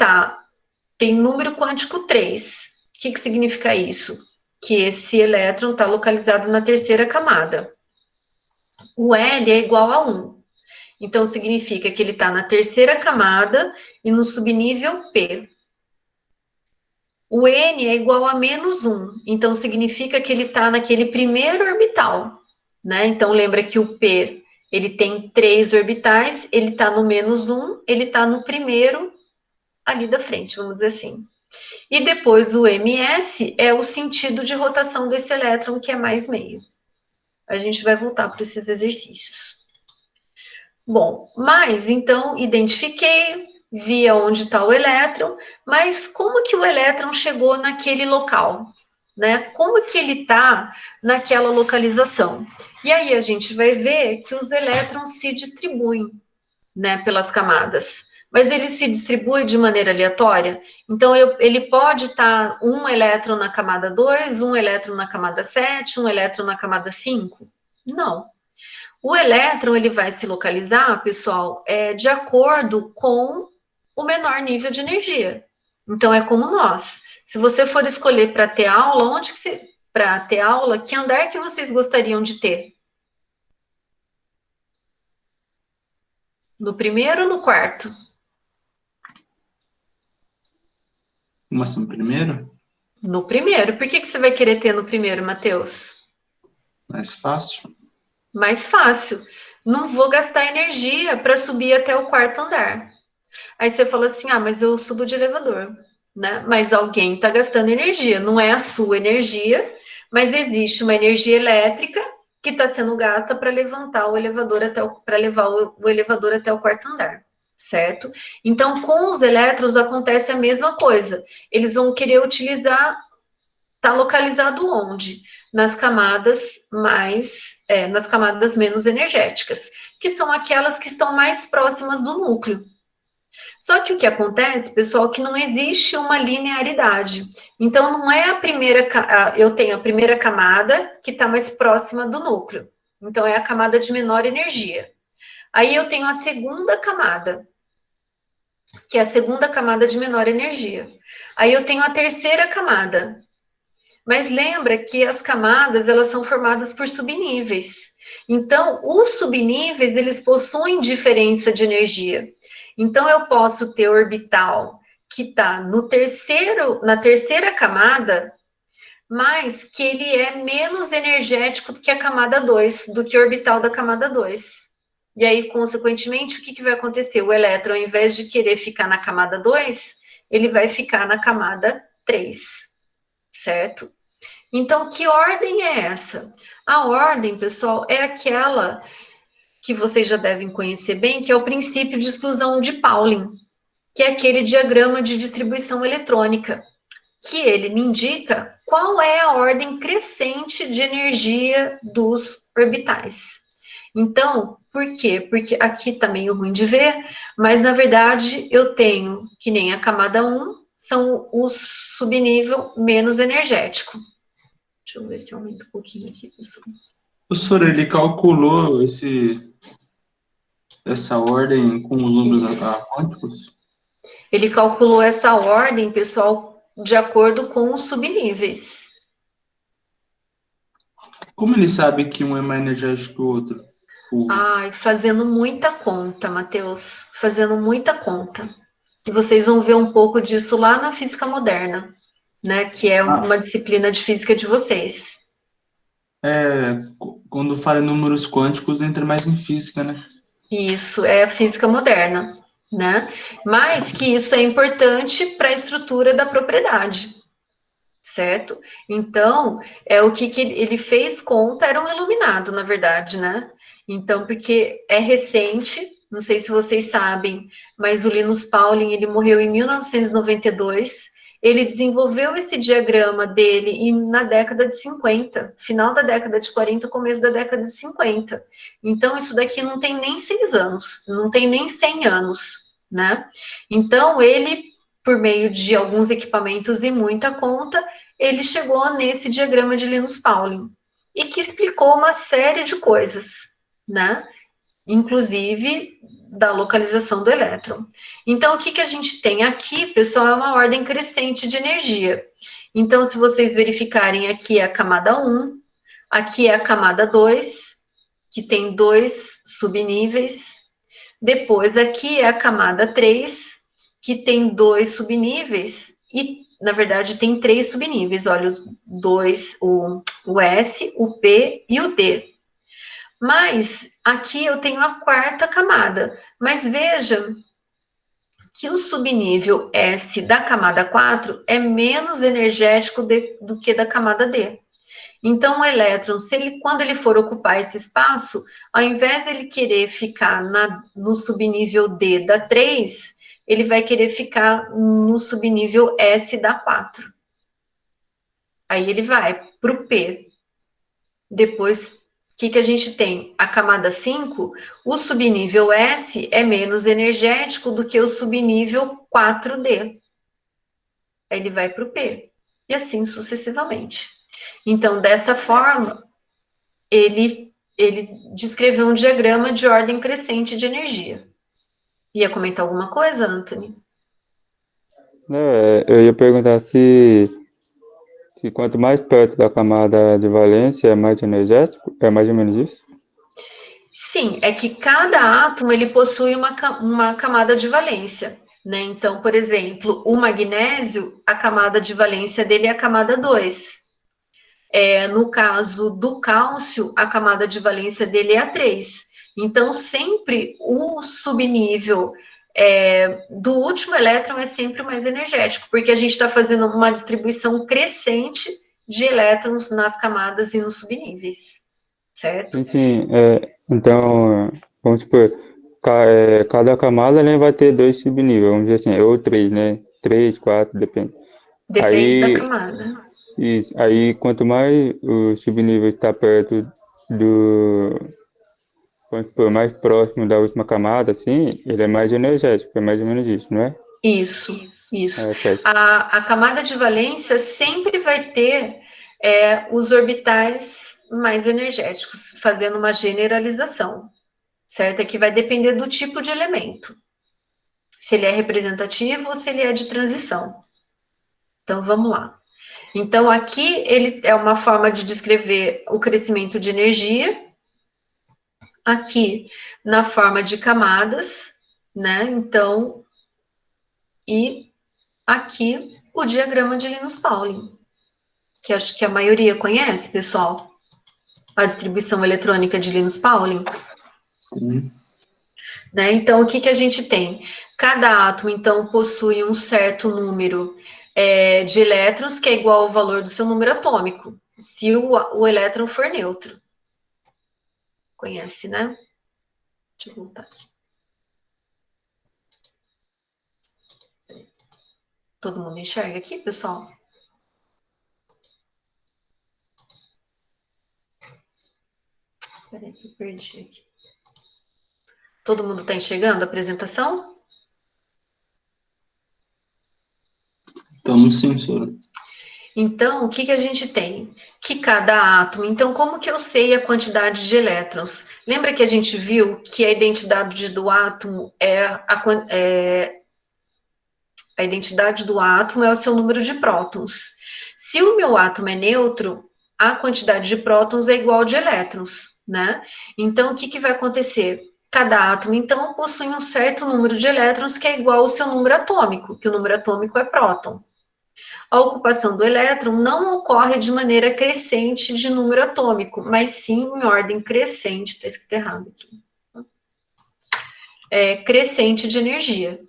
tem número quântico 3. O que significa isso? Que esse elétron está localizado na terceira camada. O L é igual a 1. Então, significa que ele está na terceira camada e no subnível P. O N é igual a -1, então significa que ele está naquele primeiro orbital, né? Então lembra que o P, ele tem 3 orbitais, ele está no -1, ele está no primeiro ali da frente, vamos dizer assim. E depois o ms é o sentido de rotação desse elétron, que é mais meio. A gente vai voltar para esses exercícios. Bom, mas então identifiquei, vi onde está o elétron, mas como que o elétron chegou naquele local? Né? Como que ele está naquela localização? E aí a gente vai ver que os elétrons se distribuem, né, pelas camadas. Mas ele se distribui de maneira aleatória. Então, ele pode estar um elétron na camada 2, um elétron na camada 7, um elétron na camada 5? Não. O elétron, ele vai se localizar, pessoal, de acordo com o menor nível de energia. Então, é como nós. Se você for escolher para ter aula, para ter aula, que andar que vocês gostariam de ter? No primeiro ou no quarto? Como assim, primeiro? No primeiro. Por que você vai querer ter no primeiro, Matheus? Mais fácil. Mais fácil. Não vou gastar energia para subir até o quarto andar. Aí você fala assim, mas eu subo de elevador, né? Mas alguém está gastando energia. Não é a sua energia, mas existe uma energia elétrica que está sendo gasta para levantar o elevador para levar o elevador até o quarto andar, certo? Então, com os elétrons acontece a mesma coisa. Eles vão querer utilizar. Está localizado onde? Nas camadas nas camadas menos energéticas, que são aquelas que estão mais próximas do núcleo. Só que o que acontece, pessoal, é que não existe uma linearidade. Então, não é eu tenho a primeira camada que está mais próxima do núcleo. Então, é a camada de menor energia. Aí eu tenho a segunda camada, que é a segunda camada de menor energia. Aí eu tenho a terceira camada. Mas lembra que as camadas, elas são formadas por subníveis. Então, os subníveis, eles possuem diferença de energia. Então, eu posso ter orbital que está na terceira camada, mas que ele é menos energético do que a camada 2, do que o orbital da camada 2. E aí, consequentemente, o que vai acontecer? O elétron, ao invés de querer ficar na camada 2, ele vai ficar na camada 3, certo? Então, que ordem é essa? A ordem, pessoal, é aquela que vocês já devem conhecer bem, que é o princípio de exclusão de Pauling, que é aquele diagrama de distribuição eletrônica, que ele me indica qual é a ordem crescente de energia dos orbitais. Então, por quê? Porque aqui tá meio ruim de ver, mas na verdade eu tenho, que nem a camada 1, são os subnível menos energético. Deixa eu ver se aumenta um pouquinho aqui, pessoal. O senhor, ele calculou essa ordem com os números quânticos? Ele calculou essa ordem, pessoal, de acordo com os subníveis. Como ele sabe que um é mais energético que o outro? Fazendo muita conta, Matheus. Fazendo muita conta. E vocês vão ver um pouco disso lá na física moderna, né? Que é uma disciplina de física de vocês. Quando fala em números quânticos, entra mais em física, né? Isso, é a física moderna, né? Mas que isso é importante para a estrutura da propriedade, certo? Então, o que ele fez conta era um iluminado, na verdade, né? Então, porque é recente, não sei se vocês sabem, mas o Linus Pauling, ele morreu em 1992, ele desenvolveu esse diagrama dele na década de 50, final da década de 40, começo da década de 50. Então, isso daqui não tem nem 6 anos, não tem nem 100 anos, né? Então, ele, por meio de alguns equipamentos e muita conta, ele chegou nesse diagrama de Linus Pauling, e que explicou uma série de coisas, né? Inclusive da localização do elétron. Então, o que a gente tem aqui, pessoal, é uma ordem crescente de energia. Então, se vocês verificarem, aqui é a camada 1, aqui é a camada 2, que tem 2 subníveis. Depois, aqui é a camada 3, que tem 2 subníveis, e na verdade, tem 3 subníveis, olha, o S, o P e o D. Mas aqui eu tenho a 4ª camada, mas veja que o subnível S da camada 4 é menos energético do que da camada D. Então, o elétron, quando ele for ocupar esse espaço, ao invés dele querer ficar no subnível D da 3, ele vai querer ficar no subnível S da 4. Aí ele vai para o P. Depois, o que a gente tem? A camada 5, o subnível S é menos energético do que o subnível 4D. Aí ele vai para o P. E assim sucessivamente. Então, dessa forma, ele descreveu um diagrama de ordem crescente de energia. Ia comentar alguma coisa, Anthony? Eu ia perguntar se quanto mais perto da camada de valência é mais energético, é mais ou menos isso? Sim, é que cada átomo ele possui uma camada de valência, né? Então, por exemplo, o magnésio, a camada de valência dele é a camada 2. No caso do cálcio, a camada de valência dele é a 3. Então, sempre o subnível do último elétron é sempre mais energético, porque a gente está fazendo uma distribuição crescente de elétrons nas camadas e nos subníveis, certo? Sim, sim. Então, vamos supor, cada camada, né, vai ter 2 subníveis, vamos dizer assim, ou 3, né? 3, 4, depende. Depende da Aí, camada. isso, aí quanto mais o subnível está perto do, vamos supor, mais próximo da última camada, assim, ele é mais energético, é mais ou menos isso, não é? Isso, isso. Certo. A camada de valência sempre vai ter os orbitais mais energéticos, fazendo uma generalização, certo? É que vai depender do tipo de elemento, se ele é representativo ou se ele é de transição. Então, vamos lá. Então, aqui ele é uma forma de descrever o crescimento de energia, aqui na forma de camadas, né? Então, e aqui o diagrama de Linus-Pauling, que acho que a maioria conhece, pessoal, a distribuição eletrônica de Linus-Pauling. Sim. Né? Então, o que a gente tem? Cada átomo, então, possui um certo número de elétrons, que é igual ao valor do seu número atômico, se o elétron for neutro. Conhece, né? Deixa eu voltar aqui. Todo mundo enxerga aqui, pessoal? Peraí que eu perdi aqui. Todo mundo está enxergando a apresentação? Estamos sim, senhora. Então, o que a gente tem? Que cada átomo... Então, como que eu sei a quantidade de elétrons? Lembra que a gente viu que a identidade do átomo a identidade do átomo é o seu número de prótons. Se o meu átomo é neutro, a quantidade de prótons é igual de elétrons, né? Então, o que vai acontecer? Cada átomo, então, possui um certo número de elétrons que é igual ao seu número atômico, que o número atômico é próton. A ocupação do elétron não ocorre de maneira crescente de número atômico, mas sim em ordem crescente, está escrito errado aqui. Crescente de energia.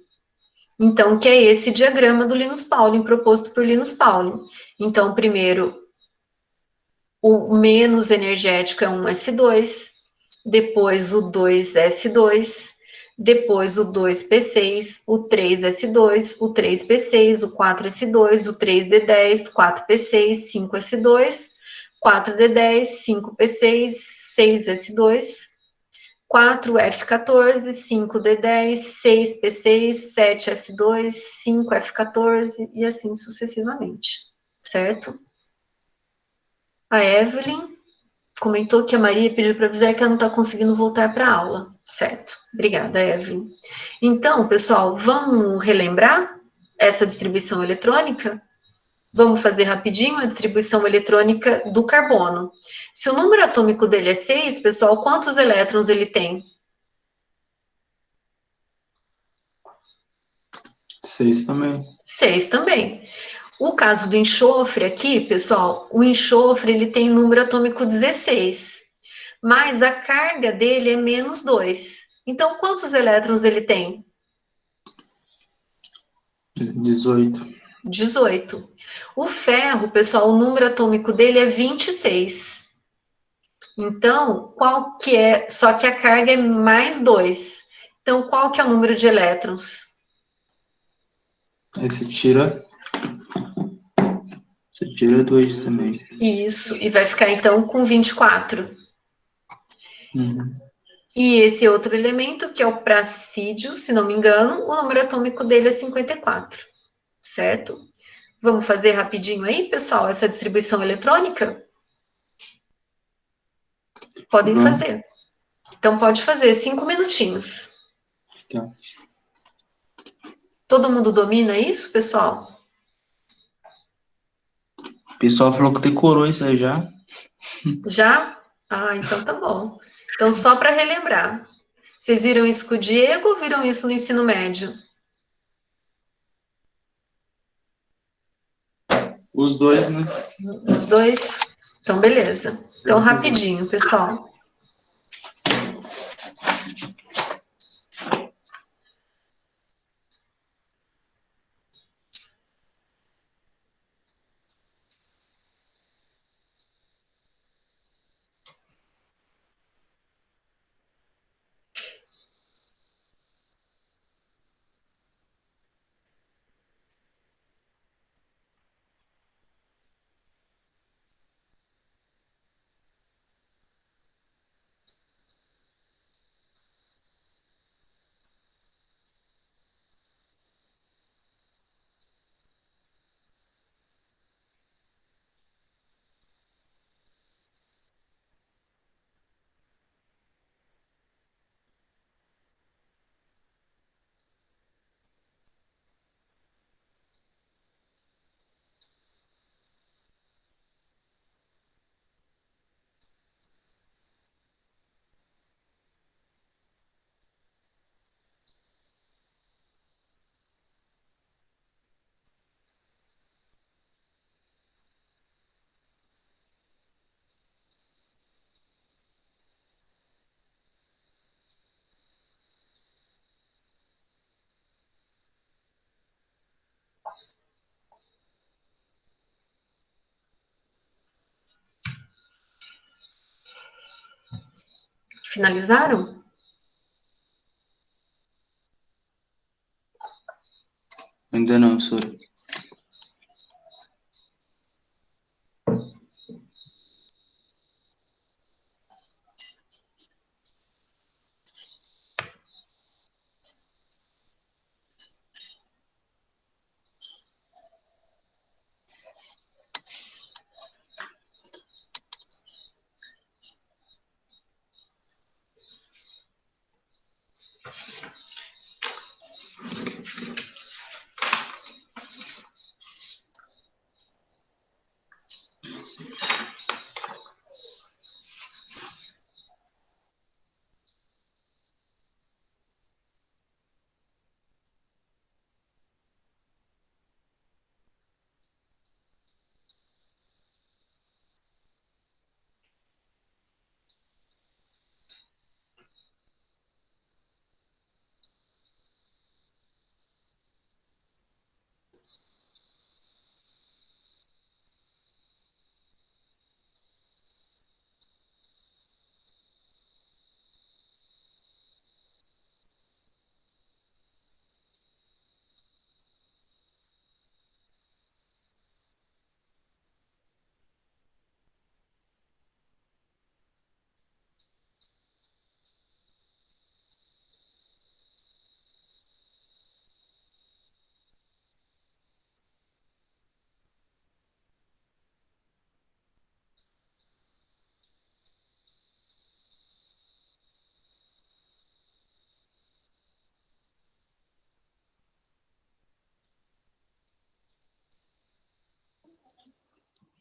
Então, que é esse diagrama do Linus Pauling, proposto por Linus Pauling. Então, primeiro, o menos energético é um S2, depois o 2S2, depois o 2P6, o 3S2, o 3P6, o 4S2, o 3D10, 4P6, 5S2, 4D10, 5P6, 6S2, 4F14, 5D10, 6P6, 7S2, 5F14 e assim sucessivamente, certo? A Evelyn comentou que a Maria pediu para avisar que ela não está conseguindo voltar para a aula, certo? Obrigada, Evelyn. Então, pessoal, vamos relembrar essa distribuição eletrônica? Vamos fazer rapidinho a distribuição eletrônica do carbono. Se o número atômico dele é 6, pessoal, quantos elétrons ele tem? 6 também. 6 também. O caso do enxofre aqui, pessoal, o enxofre ele tem número atômico 16, mas a carga dele é -2. Então, quantos elétrons ele tem? 18. 18. O ferro, pessoal, o número atômico dele é 26. Então, qual que é? Só que a carga é +2. Então, qual que é o número de elétrons? Aí você tira 2 também. Isso, e vai ficar então com 24. Uhum. E esse outro elemento, que é o pracídio, se não me engano, o número atômico dele é 54, certo? Vamos fazer rapidinho aí, pessoal, essa distribuição eletrônica? Podem Vamos. fazer. Então, pode fazer 5 minutinhos. Tá. Todo mundo domina isso, pessoal? O pessoal falou que decorou isso aí já. Já? Ah, então tá bom. Então, só para relembrar. Vocês viram isso com o Diego ou viram isso no ensino médio? Os dois, né? Os dois? Então, beleza. Então, rapidinho, pessoal. Finalizaram? Ainda não, senhor.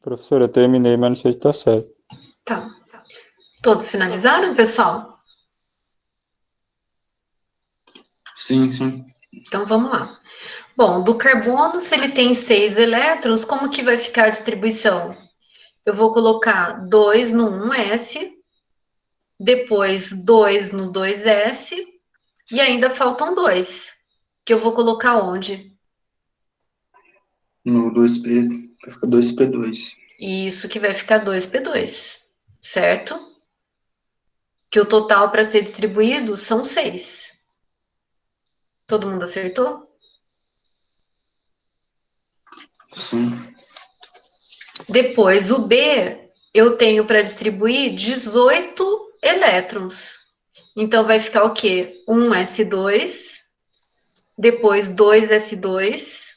Professor, eu terminei, mas não sei se está certo. Tá. Todos finalizaram, pessoal? Sim, sim. Então, vamos lá. Bom, do carbono, se ele tem 6 elétrons, como que vai ficar a distribuição? Eu vou colocar 2 no 1s, depois 2 no 2s, e ainda faltam 2, que eu vou colocar onde? No 2P, vai ficar 2P2. Isso que vai ficar 2p2, certo? Que o total para ser distribuído são 6. Todo mundo acertou? Sim. Depois, o B, eu tenho para distribuir 18 elétrons. Então, vai ficar o quê? 1s2, depois 2s2.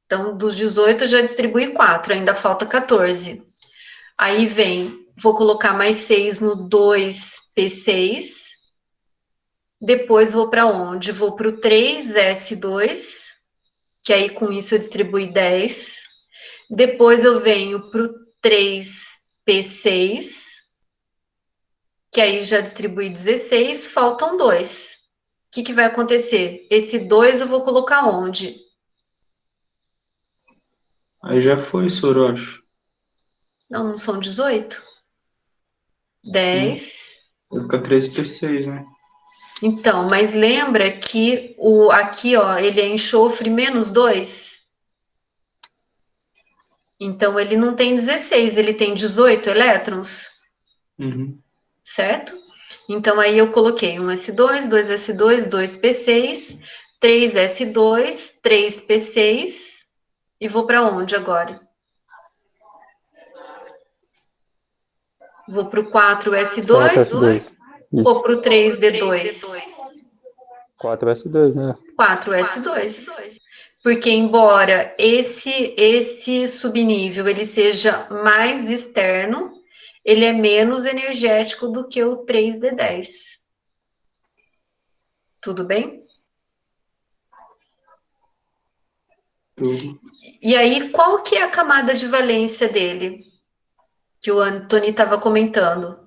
Então, dos 18, eu já distribuí 4, ainda falta 14. Aí vem, vou colocar mais 6 no 2p6. Depois, vou para onde? Vou para o 3s2, que aí com isso eu distribuí 10. Depois, eu venho para o 3p6, que aí já distribui 16, faltam 2. O que vai acontecer? Esse 2 eu vou colocar onde? Aí já foi, Sorocho. Não são 18? Sim. 10. Vai ficar 3P6, né? Então, mas lembra que aqui, ó, ele é enxofre menos 2. Então, ele não tem 16, ele tem 18 elétrons, Uhum. certo? Então, aí eu coloquei 1s2, 2s2, 2p6, 3s2, 3p6, e vou para onde agora? Vou para o 4s2, 4S2. ou Isso. para o 3d2? 4S2, né? 4s2. Porque embora esse subnível ele seja mais externo, ele é menos energético do que o 3d10. Tudo bem? Tudo. E aí, qual que é a camada de valência dele? Que o Anthony estava comentando.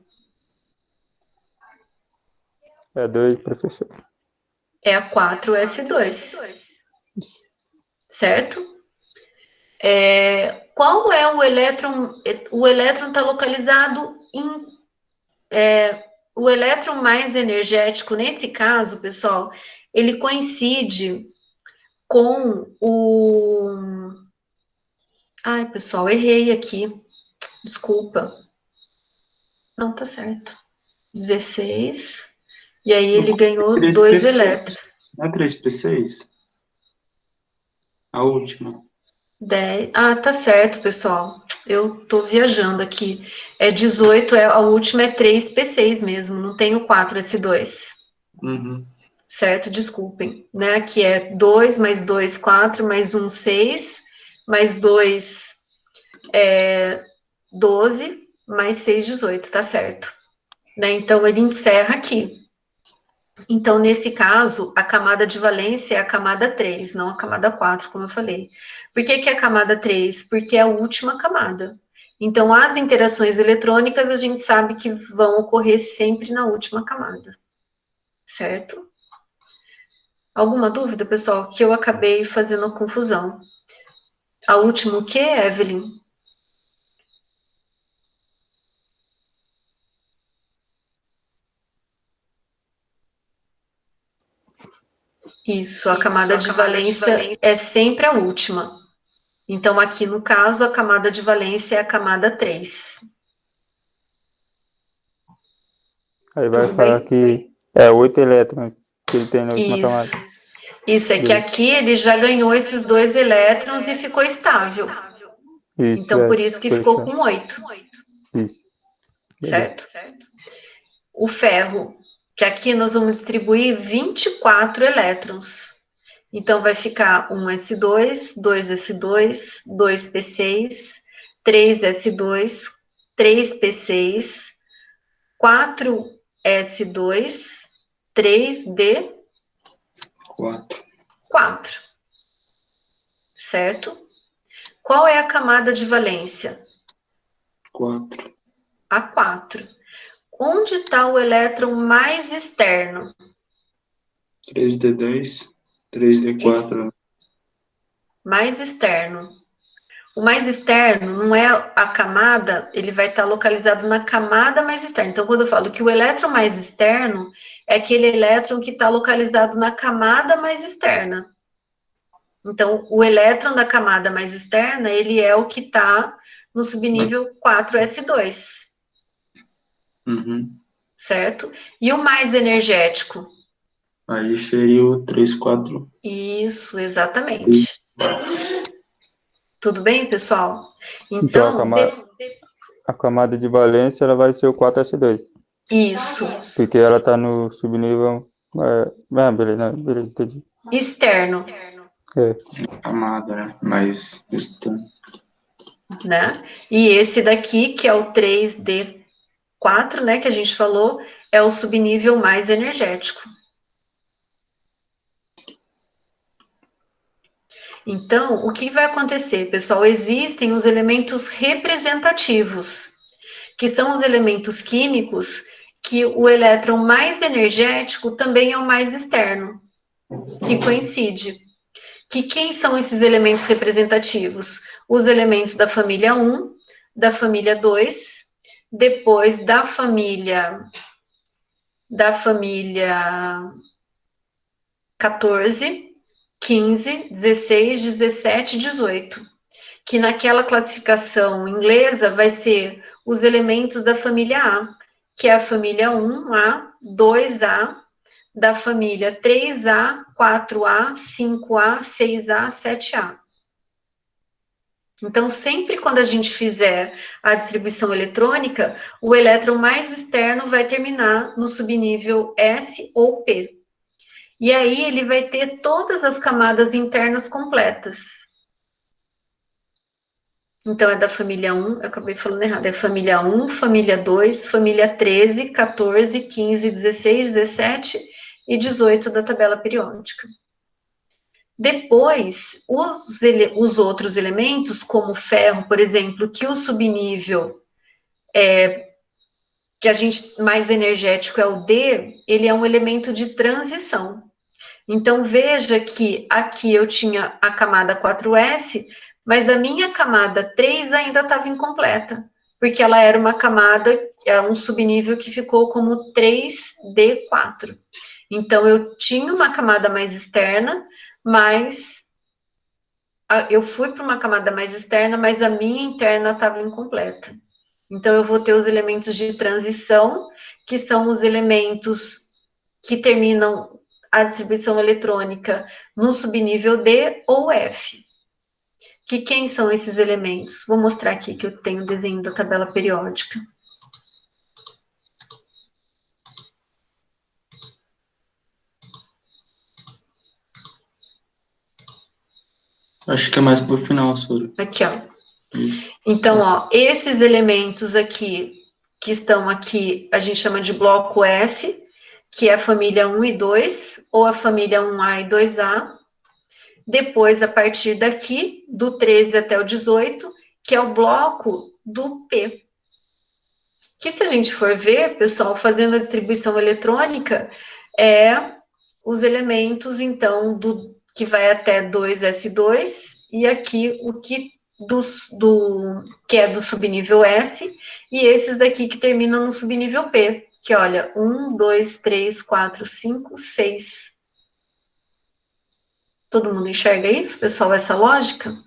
É 2, professor. É a 4s2. Certo? Qual é o elétron? O elétron está localizado em. O elétron mais energético, nesse caso, pessoal, ele coincide com o. Ai, pessoal, errei aqui. Desculpa. Não, tá certo. 16. E aí ele ganhou 2 elétrons. Não é 3P6? A última. 10. Ah, tá certo, pessoal. Eu tô viajando aqui. É 18, a última é 3p6 mesmo, não tem o 4s2. Uhum. Certo? Desculpem, né? Aqui é 2 mais 2, 4, mais 1, 6, mais 2, 12, mais 6, 18, tá certo. Né? Então, ele encerra aqui. Então, nesse caso, a camada de valência é a camada 3, não a camada 4, como eu falei. Por que é a camada 3? Porque é a última camada. Então, as interações eletrônicas, a gente sabe que vão ocorrer sempre na última camada. Certo? Alguma dúvida, pessoal? Que eu acabei fazendo confusão. A última o quê, Evelyn? Isso, a camada de valência é sempre a última. Então, aqui no caso, a camada de valência é a camada 3. Aí vai Tudo falar bem? que é 8 elétrons que ele tem na última camada. Isso, é que aqui ele já ganhou esses 2 elétrons e ficou estável. Isso, Então, por isso que por ficou isso. com 8. Isso. Beleza. Certo? O ferro, que aqui nós vamos distribuir 24 elétrons. Então, vai ficar 1s2, 2s2, 2p6, 3s2, 3p6, 4s2, 3d4. 4. Certo? Qual é a camada de valência? 4. A 4. Onde está o elétron mais externo? 3D10, 3D4. mais externo. O mais externo não é a camada, ele vai estar localizado na camada mais externa. Então, quando eu falo que o elétron mais externo é aquele elétron que está localizado na camada mais externa. Então, o elétron da camada mais externa, ele é o que está no subnível 4s2, Uhum. certo? E o mais energético? Aí seria o 3, 4. Isso, exatamente. Tudo bem, pessoal? Então, Então, a camada de valência ela vai ser o 4s2, isso, porque ela está no subnível. Beleza, beleza, entendi. externo, É, Camada, né? Mas né? E esse daqui, que é o 3D4, né, que a gente falou, é o subnível mais energético. Então, o que vai acontecer, pessoal? Existem os elementos representativos, que são os elementos químicos que o elétron mais energético também é o mais externo, que coincide. Que quem são esses elementos representativos? Os elementos da família 1, da família 2, depois da família 14, 15, 16, 17 e 18, que naquela classificação inglesa vai ser os elementos da família A, que é a família 1A, 2A, da família 3A, 4A, 5A, 6A, 7A. Então, sempre quando a gente fizer a distribuição eletrônica, o elétron mais externo vai terminar no subnível S ou P. E aí ele vai ter todas as camadas internas completas. Então, é da família 1, eu acabei falando errado, é família 1, família 2, família 13, 14, 15, 16, 17 e 18 da tabela periódica. Depois, os outros elementos, como o ferro, por exemplo, que o subnível que a gente mais energético é o D, ele é um elemento de transição. Então, veja que aqui eu tinha a camada 4S, mas a minha camada 3 ainda estava incompleta, porque ela era uma camada, era um subnível que ficou como 3D4. Então, eu tinha uma camada mais externa, mas eu fui para uma camada mais externa, mas a minha interna estava incompleta. Então, eu vou ter os elementos de transição, que são os elementos que terminam a distribuição eletrônica no subnível D ou F. Que quem são esses elementos? Vou mostrar aqui que eu tenho o desenho da tabela periódica. acho que é mais pro final, Soro. Aqui, ó. Então, ó, esses elementos aqui, que estão aqui, a gente chama de bloco S, que é a família 1 e 2, ou a família 1A e 2A. Depois, a partir daqui, do 13 até o 18, que é o bloco do P. Que se a gente for ver, pessoal, fazendo a distribuição eletrônica, é os elementos, então, que vai até 2s2, e aqui o que que é do subnível S, e esses daqui que terminam no subnível P, que olha, 1, 2, 3, 4, 5, 6. Todo mundo enxerga isso, pessoal, essa lógica?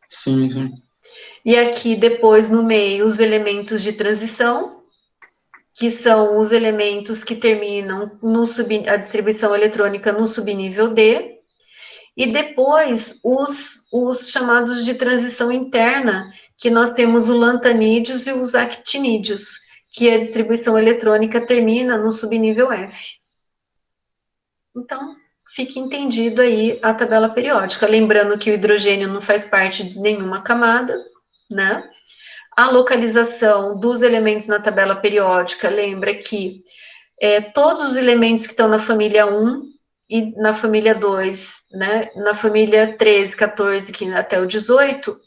Sim, sim. E aqui depois no meio os elementos de transição, que são os elementos que terminam a distribuição eletrônica no subnível D, e depois os chamados de transição interna, que nós temos o lantanídeos e os actinídeos, que a distribuição eletrônica termina no subnível F. Então, fique entendido aí a tabela periódica. Lembrando que o hidrogênio não faz parte de nenhuma camada, né? A localização dos elementos na tabela periódica, lembra que todos os elementos que estão na família 1 e na família 2, né, na família 13, 14, 15, até o 18,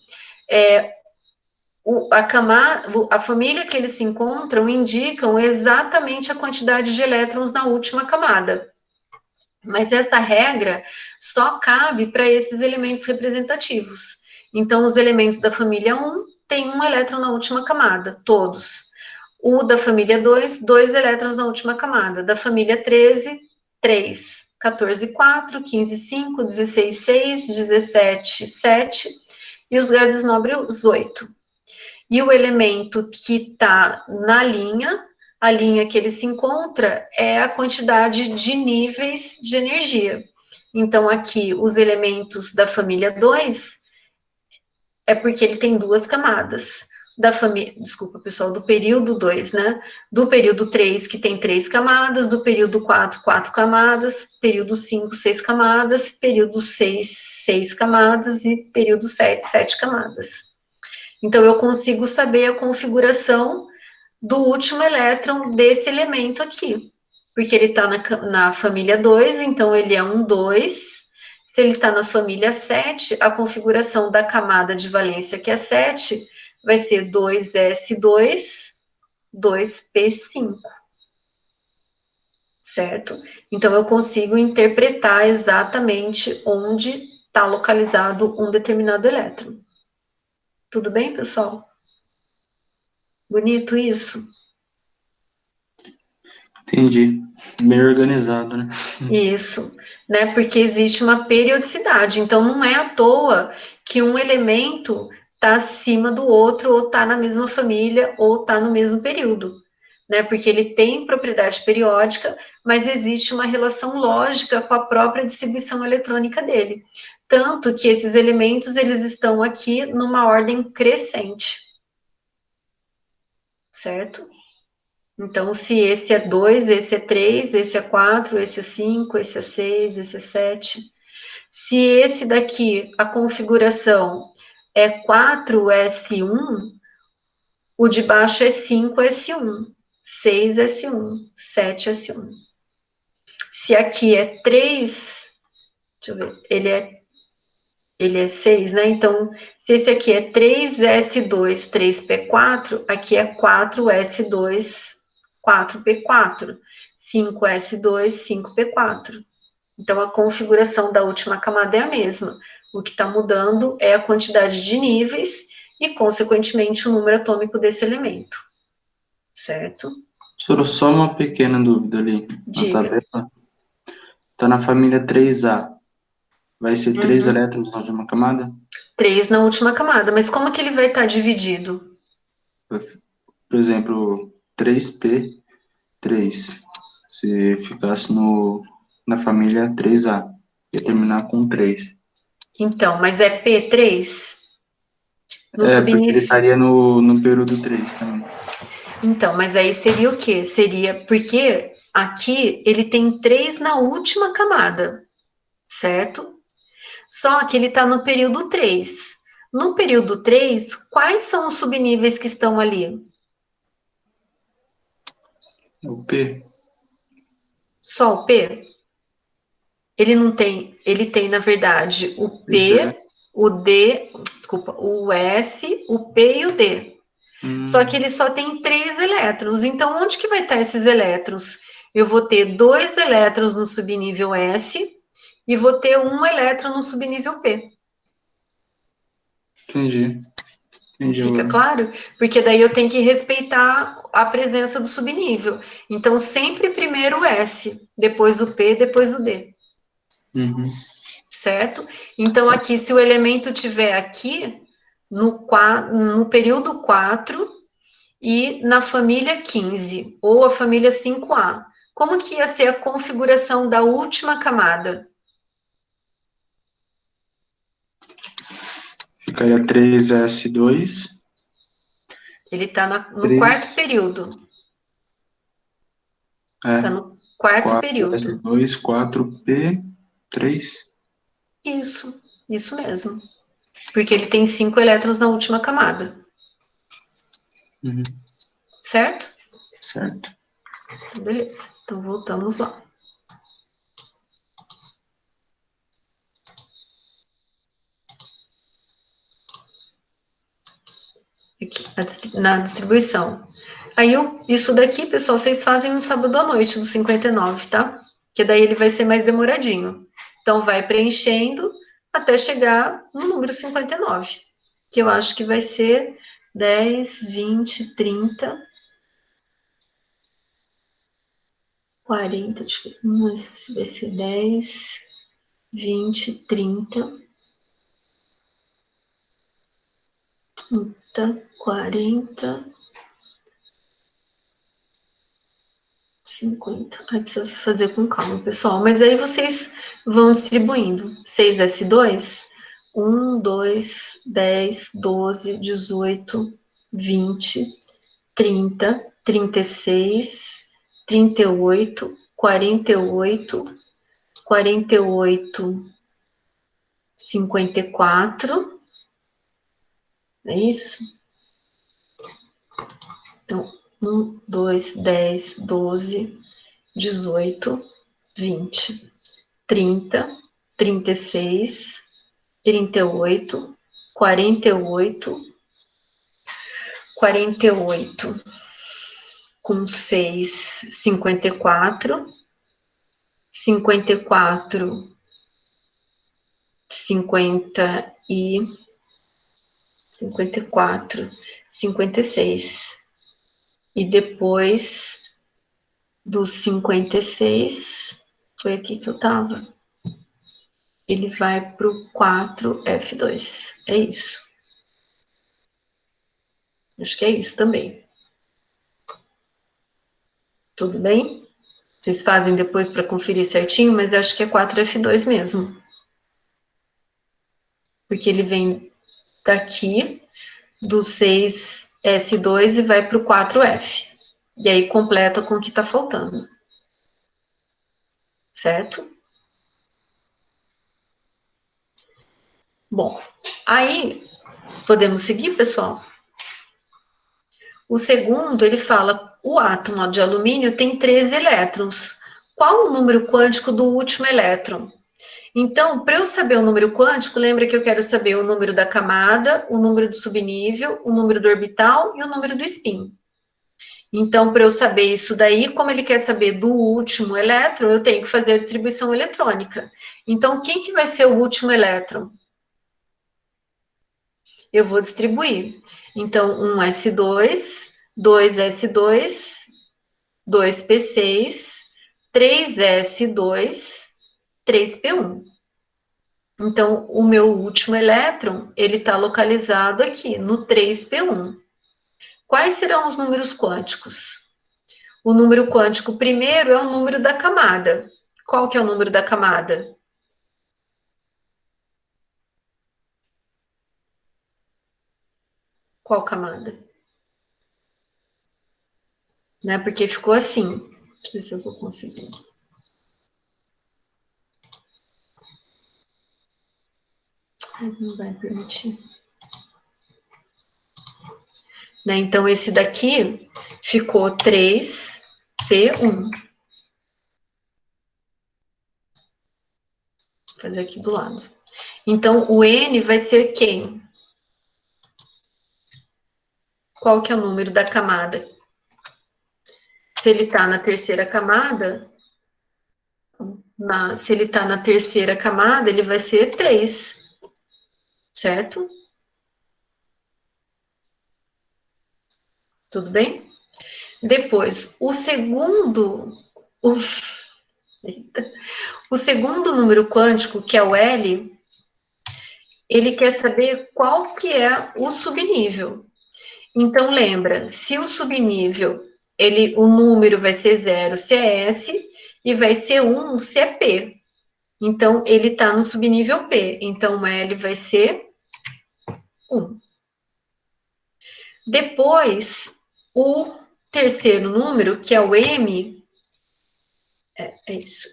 a família que eles se encontram indicam exatamente a quantidade de elétrons na última camada. Mas essa regra só cabe para esses elementos representativos. Então, os elementos da família 1 têm um elétron na última camada, todos. O da família 2, 2 elétrons na última camada. Da família 13, 3. 14, 4. 15, 5. 16, 6. 17, 7. E os gases nobres, 8. E o elemento que está na linha, a linha que ele se encontra, é a quantidade de níveis de energia. Então, aqui, os elementos da família 2 é porque ele tem 2 camadas. Da família, desculpa, pessoal, do período 2, né? Do período 3, que tem 3 camadas, do período 4, 4 camadas, período 5, 6 camadas, período 6, 6 camadas e período 7, 7 camadas. Então, eu consigo saber a configuração do último elétron desse elemento aqui, porque ele está na família 2, então ele é um 2. Se ele está na família 7, a configuração da camada de valência, que é 7, vai ser 2s2, 2p5. Certo? Então, eu consigo interpretar exatamente onde está localizado um determinado elétron. Tudo bem, pessoal? Bonito isso? Entendi. Meio organizado, né? Isso, né? Porque existe uma periodicidade. Então, não é à toa que um elemento está acima do outro, ou está na mesma família, ou está no mesmo período, né? Porque ele tem propriedade periódica, mas existe uma relação lógica com a própria distribuição eletrônica dele. Tanto que esses elementos, eles estão aqui numa ordem crescente. Certo? Então, se esse é 2, esse é 3, esse é 4, esse é 5, esse é 6, esse é 7. Se esse daqui, a configuração é 4S1, o de baixo é 5S1, 6S1, 7S1. Se aqui é 3, deixa eu ver, ele é 6, né? Então, se esse aqui é 3S2, 3P4, aqui é 4S2, 4P4, 5S2, 5P4. Então, a configuração da última camada é a mesma. O que está mudando é a quantidade de níveis e, consequentemente, o número atômico desse elemento. Certo? Só uma pequena dúvida ali. Na Diga. tabela, está na família 3A. Vai ser 3 elétrons na última camada? 3 na última camada. Mas como que ele vai estar dividido? Por exemplo, 3P3. Se ficasse na família 3A, ia terminar com 3. Então, mas é P3? No Porque ele subnível. estaria no período 3 também. Então, mas aí seria o quê? Seria porque aqui ele tem 3 na última camada, certo? Só que ele está no período 3. No período 3, quais são os subníveis que estão ali? O P. Só o P? Ele não tem, ele tem, na verdade, o Pois é. P, o D, desculpa, o S, o P e o D. Só que ele só tem 3 elétrons. Então, onde que vai estar esses elétrons? Eu vou ter 2 elétrons no subnível S e vou ter 1 elétron no subnível P. Entendi. Fica claro? Porque daí eu tenho que respeitar a presença do subnível. Então, sempre primeiro o S, depois o P, depois o D. Uhum. Certo? Então, aqui, se o elemento tiver aqui, no período 4 e na família 15, ou a família 5A, como que ia ser a configuração da última camada? Ficaria 3S2. Ele está no 3. quarto período. Está no quarto período. 4S2, 4P3. Isso mesmo. Porque ele tem 5 elétrons na última camada. Uhum. Certo? Certo. Beleza. Então, voltamos lá. Aqui, na distribuição. Aí, isso daqui, pessoal, vocês fazem no sábado à noite, do 59, tá? que daí ele vai ser mais demoradinho. Então, vai preenchendo até chegar no número 59, que eu acho que vai ser 10, 20, 30, 40, deixa eu ver, esse vai ser 10, 20, 30, 40, 50. Aí precisa fazer com calma, pessoal. Mas aí vocês vão distribuindo. 6S2, 1, 2, 10, 12, 18, 20, 30, 36, 38, 48, 48, 54. É isso? Então, 1, 2, 10, 12, 18, 20, 30, 36, 38, 48, 48 com 6, 54, 54, 50 e 54, 56. E depois dos 56, foi aqui que eu tava. Ele vai para o 4F2. É isso. Acho que é isso também. Tudo bem? Vocês fazem depois para conferir certinho, mas acho que é 4F2 mesmo. Porque ele vem daqui, do 6S2 e vai para o 4F. E aí completa com o que está faltando. Certo? Bom, aí podemos seguir, pessoal? O segundo, ele fala, o átomo de alumínio tem 13 elétrons. Qual o número quântico do último elétron? Então, para eu saber o número quântico, lembra que eu quero saber o número da camada, o número do subnível, o número do orbital e o número do spin. Então, para eu saber isso daí, como ele quer saber do último elétron, eu tenho que fazer a distribuição eletrônica. Então, quem que vai ser o último elétron? Eu vou distribuir. Então, 1s2, 2s2, 2p6, 3s2, 3p1. Então, o meu último elétron, ele está localizado aqui, no 3p1. Quais serão os números quânticos? O número quântico primeiro é o número da camada. Qual que é o número da camada? Qual camada? Né? Porque ficou assim. Deixa eu ver se eu vou conseguir. Não vai permitir. Né? Então, esse daqui ficou 3P1. Vou fazer aqui do lado. Então, o N vai ser quem? Qual que é o número da camada? Se ele está na terceira camada, se ele está na terceira camada, ele vai ser 3, certo? Tudo bem? Depois, o segundo número quântico, que é o L, ele quer saber qual que é o subnível. Então, lembra, se o subnível, o número vai ser 0 se é S, e vai ser 1 se é P. Então, ele está no subnível P. Então, o L vai ser 1. Depois, o terceiro número, que é o M,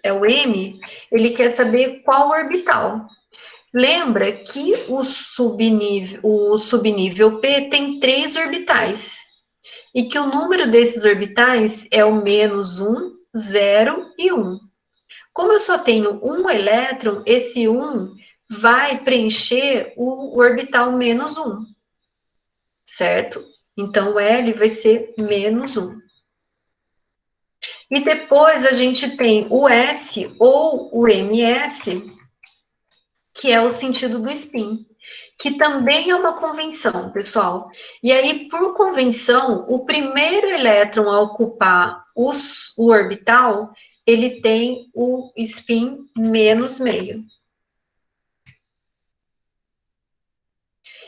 o M, ele quer saber qual orbital. Lembra que o subnível P tem 3 orbitais. E que o número desses orbitais é o menos 1, 0 e 1. Como eu só tenho um elétron, esse 1 vai preencher o orbital menos 1. Certo? Então, o L vai ser menos 1. E depois a gente tem o S ou o MS, que é o sentido do spin, que também é uma convenção, pessoal. E aí, por convenção, o primeiro elétron a ocupar o orbital, ele tem o spin menos meio.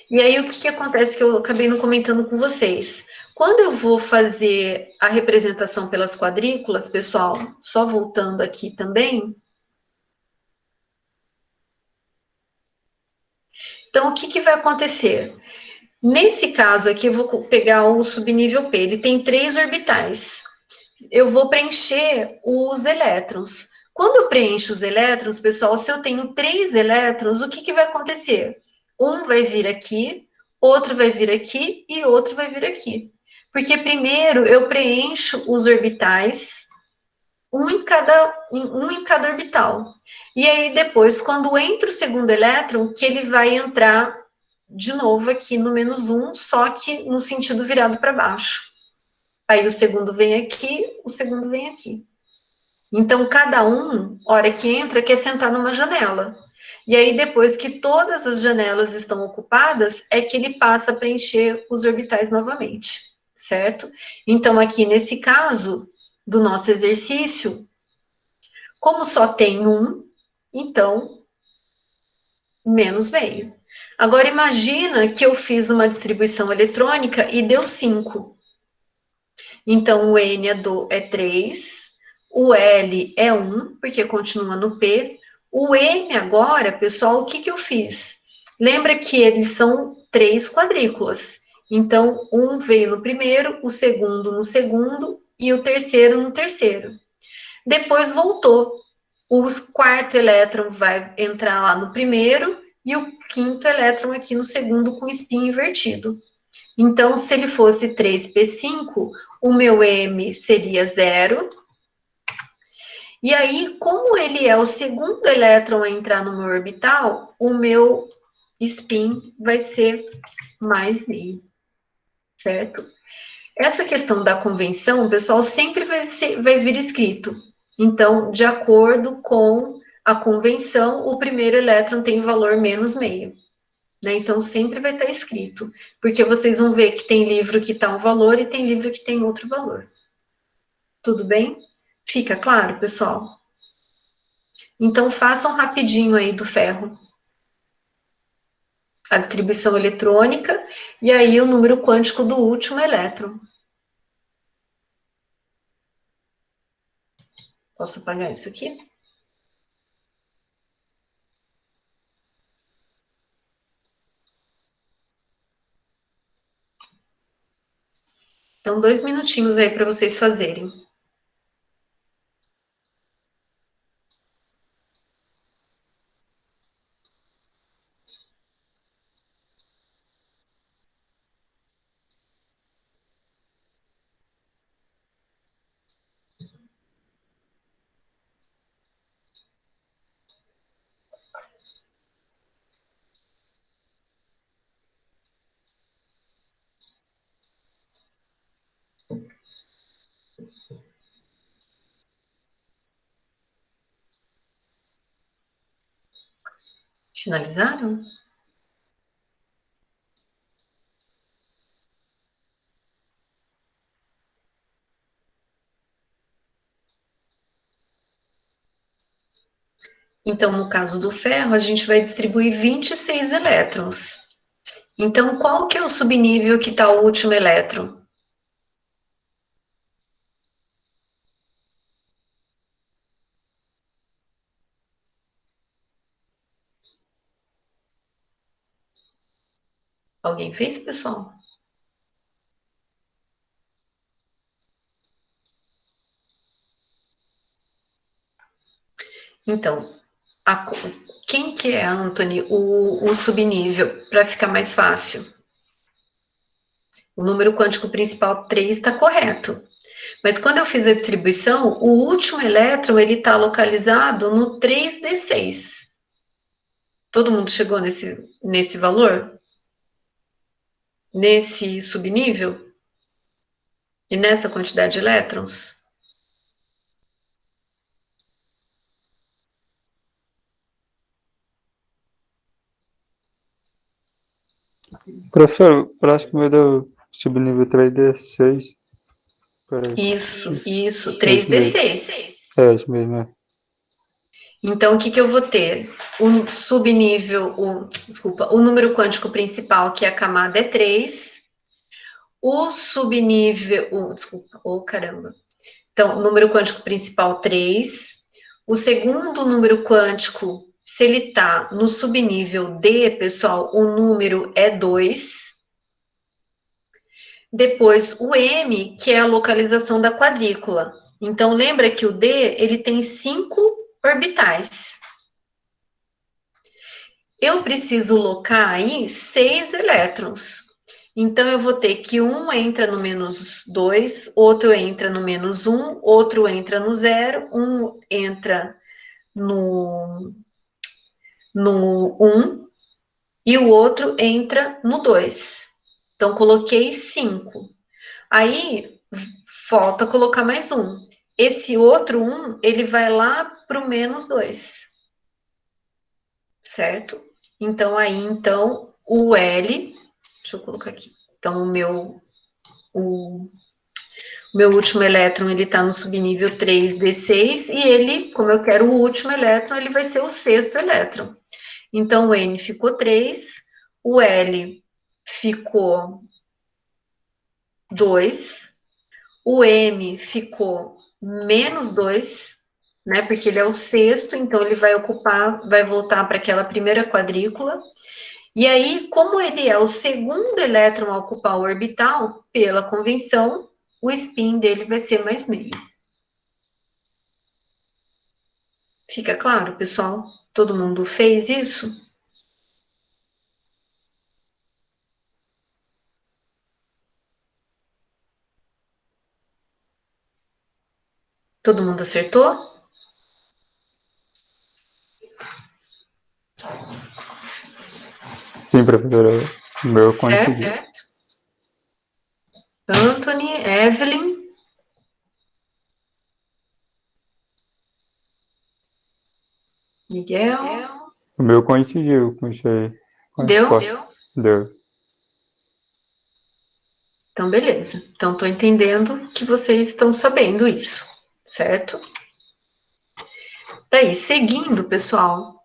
E aí, o que acontece que eu acabei não comentando com vocês? Quando eu vou fazer a representação pelas quadrículas, pessoal, só voltando aqui também. Então, o que vai acontecer? Nesse caso aqui, eu vou pegar o subnível P, ele tem 3 orbitais. Eu vou preencher os elétrons. Quando eu preencho os elétrons, pessoal, se eu tenho 3 elétrons, o que vai acontecer? Um vai vir aqui, outro vai vir aqui e outro vai vir aqui. Porque primeiro eu preencho os orbitais, um em cada orbital. E aí depois, quando entra o segundo elétron, que ele vai entrar de novo aqui no -1, só que no sentido virado para baixo. Aí o segundo vem aqui, o segundo vem aqui. Então, cada um, hora que entra, quer sentar numa janela. E aí, depois que todas as janelas estão ocupadas, é que ele passa a preencher os orbitais novamente, certo? Então, aqui nesse caso do nosso exercício, como só tem um, então, menos meio. Agora, imagina que eu fiz uma distribuição eletrônica e deu 5. Então, o N é 3, o L é 1, porque continua no P. O M agora, pessoal, o que eu fiz? Lembra que eles são 3 quadrículas. Então, um veio no primeiro, o segundo no segundo e o terceiro no terceiro. Depois voltou. O quarto elétron vai entrar lá no primeiro e o quinto elétron aqui no segundo com spin invertido. Então, se ele fosse 3p5, o meu M seria 0. E aí, como ele é o segundo elétron a entrar no meu orbital, o meu spin vai ser mais meio, certo? Essa questão da convenção, pessoal, sempre vai vir escrito. Então, de acordo com a convenção, o primeiro elétron tem valor menos meio. Né? Então, sempre vai estar escrito. Porque vocês vão ver que tem livro que está um valor e tem livro que tem outro valor. Tudo bem? Fica claro, pessoal? Então, façam rapidinho aí do ferro. A distribuição eletrônica e aí o número quântico do último elétron. Posso apagar isso aqui? Então, 2 minutinhos aí para vocês fazerem. Finalizaram? Então, no caso do ferro, a gente vai distribuir 26 elétrons. Então, qual que é o subnível que está o último elétron? Alguém fez, pessoal? Então, quem que é, Anthony, o subnível, para ficar mais fácil? O número quântico principal 3 está correto. Mas quando eu fiz a distribuição, o último elétron, ele está localizado no 3d6. Todo mundo chegou nesse valor? Nesse subnível? E nessa quantidade de elétrons? Professor, o próximo é do subnível 3D6. Peraí. Isso, É isso mesmo. 3D6. É isso mesmo, é. Então, o que eu vou ter? O subnível, desculpa, o número quântico principal, que é a camada, é 3. O subnível, desculpa, caramba. Então, o número quântico principal, 3. O segundo número quântico, se ele está no subnível D, pessoal, o número é 2. Depois, o M, que é a localização da quadrícula. Então, lembra que o D, ele tem 5 orbitais. Eu preciso locar aí 6 elétrons. Então, eu vou ter que um entra no -2, outro entra no -1, outro entra no 0, um entra no 1 e o outro entra no 2. Então, coloquei 5. Aí, falta colocar mais um. Esse outro 1, ele vai lá para o -2. Certo? Então, o L, deixa eu colocar aqui. Então, o meu último elétron, ele está no subnível 3d6, e ele, como eu quero o último elétron, ele vai ser o sexto elétron. Então, o N ficou 3, o L ficou 2, o M ficou -2, né? Porque ele é o sexto, então ele vai voltar para aquela primeira quadrícula. E aí, como ele é o segundo elétron a ocupar o orbital, pela convenção, o spin dele vai ser mais meio. Fica claro, pessoal? Todo mundo fez isso? Todo mundo acertou? Sim, professor, o meu coincidiu. Certo? Anthony, Evelyn. Miguel. O meu coincidiu com isso aí. Deu? Deu. Então, beleza. Então, estou entendendo que vocês estão sabendo isso, certo? Daí, seguindo, pessoal.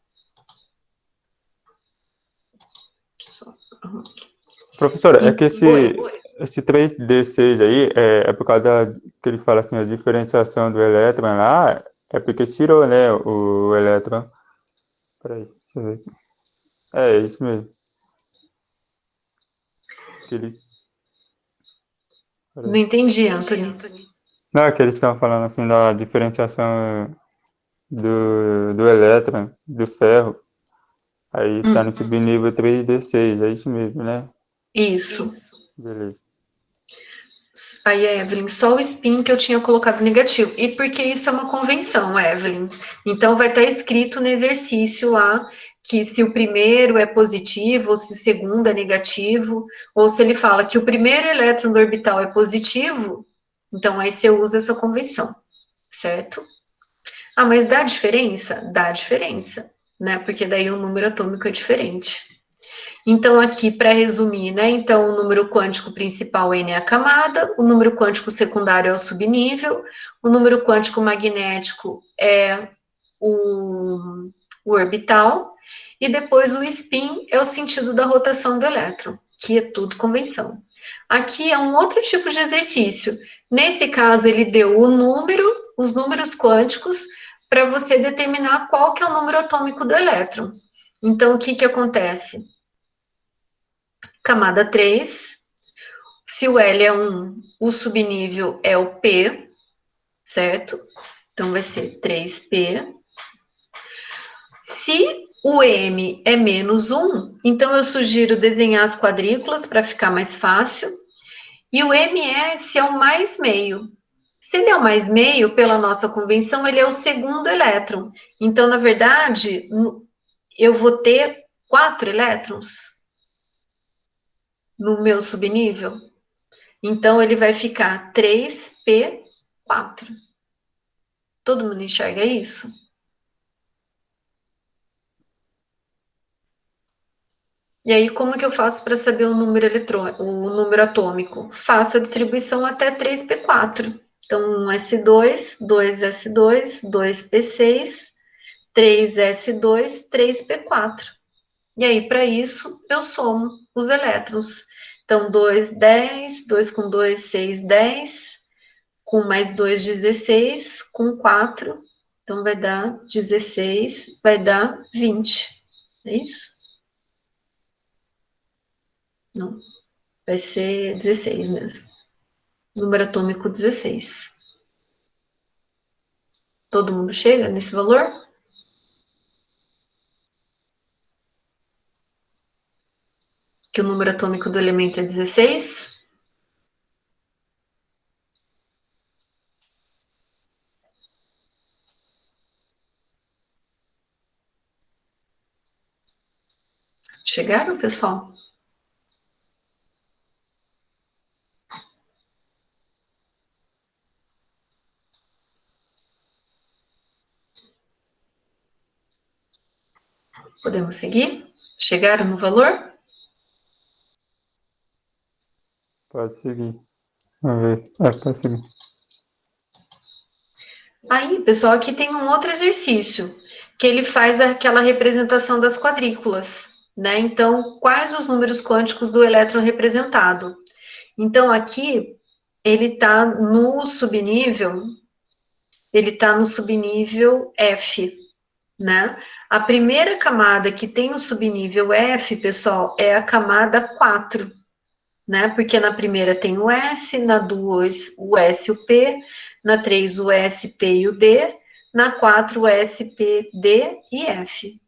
Professora, é que esse 3D6 aí é por causa que ele fala assim, a diferenciação do elétron lá, é porque tirou, né, o elétron. Peraí, deixa eu ver. É isso mesmo. Que eles... Não entendi, Anthony. Não, é que eles estão falando assim da diferenciação do elétron, do ferro. Aí tá no subnível 3D6, é isso mesmo, né? Isso. Beleza. Aí, Evelyn, só o spin que eu tinha colocado negativo. E porque isso é uma convenção, Evelyn. Então, vai estar escrito no exercício lá que se o primeiro é positivo, ou se o segundo é negativo, ou se ele fala que o primeiro elétron do orbital é positivo, então aí você usa essa convenção, certo? Ah, mas dá diferença? Dá diferença, né? Porque daí o número atômico é diferente. Então, aqui, para resumir, né? Então, o número quântico principal N é a camada, o número quântico secundário é o subnível, o número quântico magnético é o orbital, e depois o spin é o sentido da rotação do elétron, que é tudo convenção. Aqui é um outro tipo de exercício. Nesse caso, ele deu o número, os números quânticos, para você determinar qual que é o número atômico do elétron. Então, o que acontece? Camada 3, se o L é 1, o subnível é o P, certo? Então, vai ser 3P. Se o M é -1, então eu sugiro desenhar as quadrículas para ficar mais fácil. E o MS é o mais meio. Se ele é o mais meio, pela nossa convenção, ele é o segundo elétron. Então, na verdade, eu vou ter 4 elétrons no meu subnível. Então, ele vai ficar 3p4. Todo mundo enxerga isso? E aí, como que eu faço para saber o número o número atômico? Faço a distribuição até 3p4. Então, 1s2, 2s2, 2p6, 3s2, 3p4. E aí, para isso, eu somo os elétrons. Então, 2, 10, 2 com 2, 6, 10, com mais 2, 16, com 4, então vai dar 16, vai dar 20. É isso? Não, vai ser 16 mesmo. Número atômico 16. Todo mundo chega nesse valor? Que o número atômico do elemento é 16? Chegaram, pessoal? Podemos seguir? Chegaram no valor? Pode seguir. Vamos ver. Pode seguir. Aí, pessoal, aqui tem um outro exercício, que ele faz aquela representação das quadrículas, né? Então, quais os números quânticos do elétron representado? Então, aqui, ele está no subnível, F, né? A primeira camada que tem o subnível F, pessoal, é a camada 4, né? Porque na primeira tem o S, na 2 o S e o P, na 3 o S, P e o D, na 4 o S, P, D e F.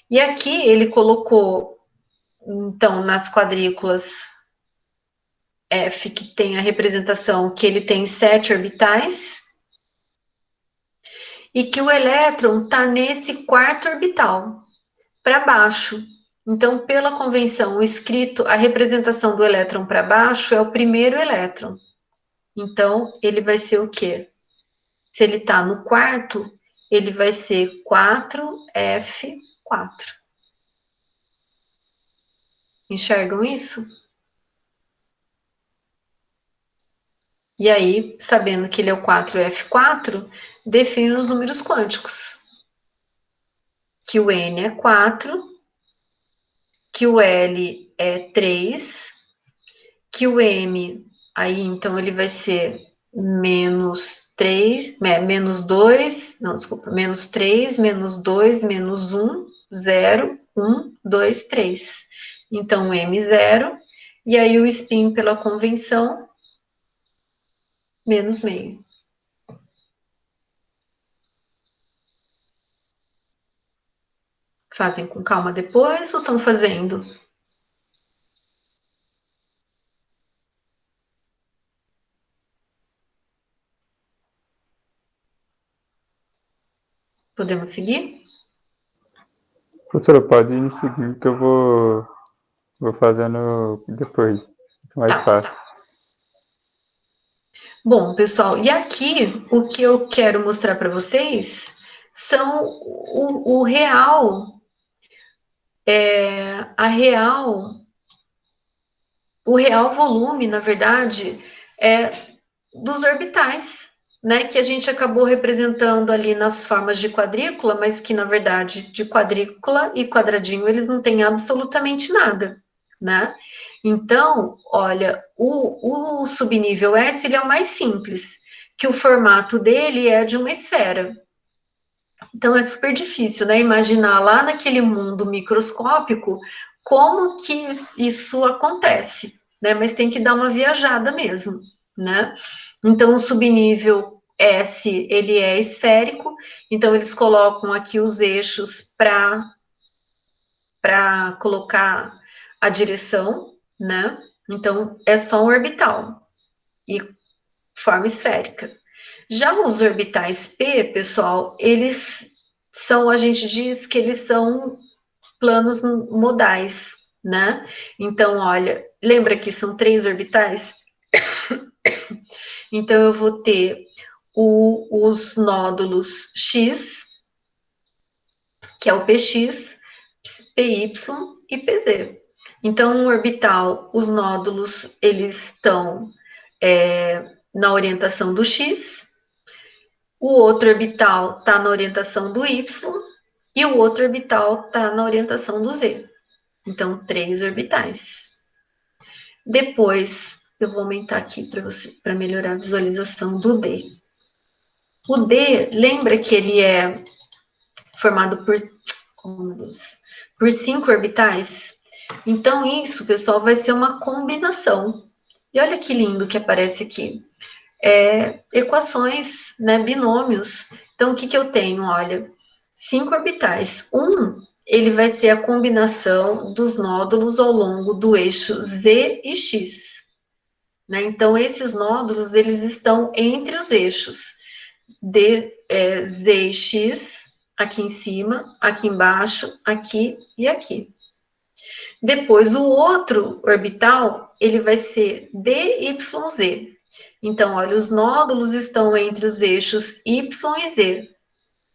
E aqui ele colocou, então, nas quadrículas F, que tem a representação que ele tem 7 orbitais, e que o elétron está nesse quarto orbital, para baixo. Então, pela convenção, o escrito, a representação do elétron para baixo é o primeiro elétron. Então, ele vai ser o quê? Se ele está no quarto, ele vai ser 4F4. Enxergam isso? E aí, sabendo que ele é o 4F4, define os números quânticos. Que o N é 4, que o L é 3, que o M, aí então ele vai ser menos 3, menos 2, não, desculpa, menos 3, menos 2, menos 1, 0, 1, 2, 3. Então, M0, e aí o spin pela convenção, menos meio. Fazem com calma depois ou estão fazendo? Podemos seguir? Professora, pode ir seguir que eu vou fazendo depois. Fica mais fácil. Bom, pessoal, e aqui o que eu quero mostrar para vocês são o real, o real volume, na verdade, dos orbitais, né, que a gente acabou representando ali nas formas de quadrícula, mas que, na verdade, de quadrícula e quadradinho, eles não têm absolutamente nada, né? Então, olha, o subnível S, ele é o mais simples, que o formato dele é de uma esfera. Então, é super difícil, né, imaginar lá naquele mundo microscópico como que isso acontece, né, mas tem que dar uma viajada mesmo, né. Então, o subnível S, ele é esférico, então eles colocam aqui os eixos para colocar a direção, né, então é só um orbital e forma esférica. Já os orbitais P, pessoal, eles são, a gente diz que eles são planos modais, né? Então, olha, lembra que são 3 orbitais? Então, eu vou ter os nódulos X, que é o PX, PY e PZ. Então, um orbital, os nódulos, eles estão na orientação do X, o outro orbital está na orientação do Y, e o outro orbital está na orientação do Z. Então, 3 orbitais. Depois, eu vou aumentar aqui para você, para melhorar a visualização do D. O D, lembra que ele é formado por, oh meu Deus, por 5 orbitais? Então, isso, pessoal, vai ser uma combinação. E olha que lindo que aparece aqui. Equações, né, binômios. Então, o que, que eu tenho? Olha, 5 orbitais. Ele vai ser a combinação dos nódulos ao longo do eixo Z e X. Né? Então, esses nódulos, eles estão entre os eixos Z e X, aqui em cima, aqui embaixo, aqui e aqui. Depois, o outro orbital, ele vai ser DYZ. Então, olha, os nódulos estão entre os eixos Y e Z.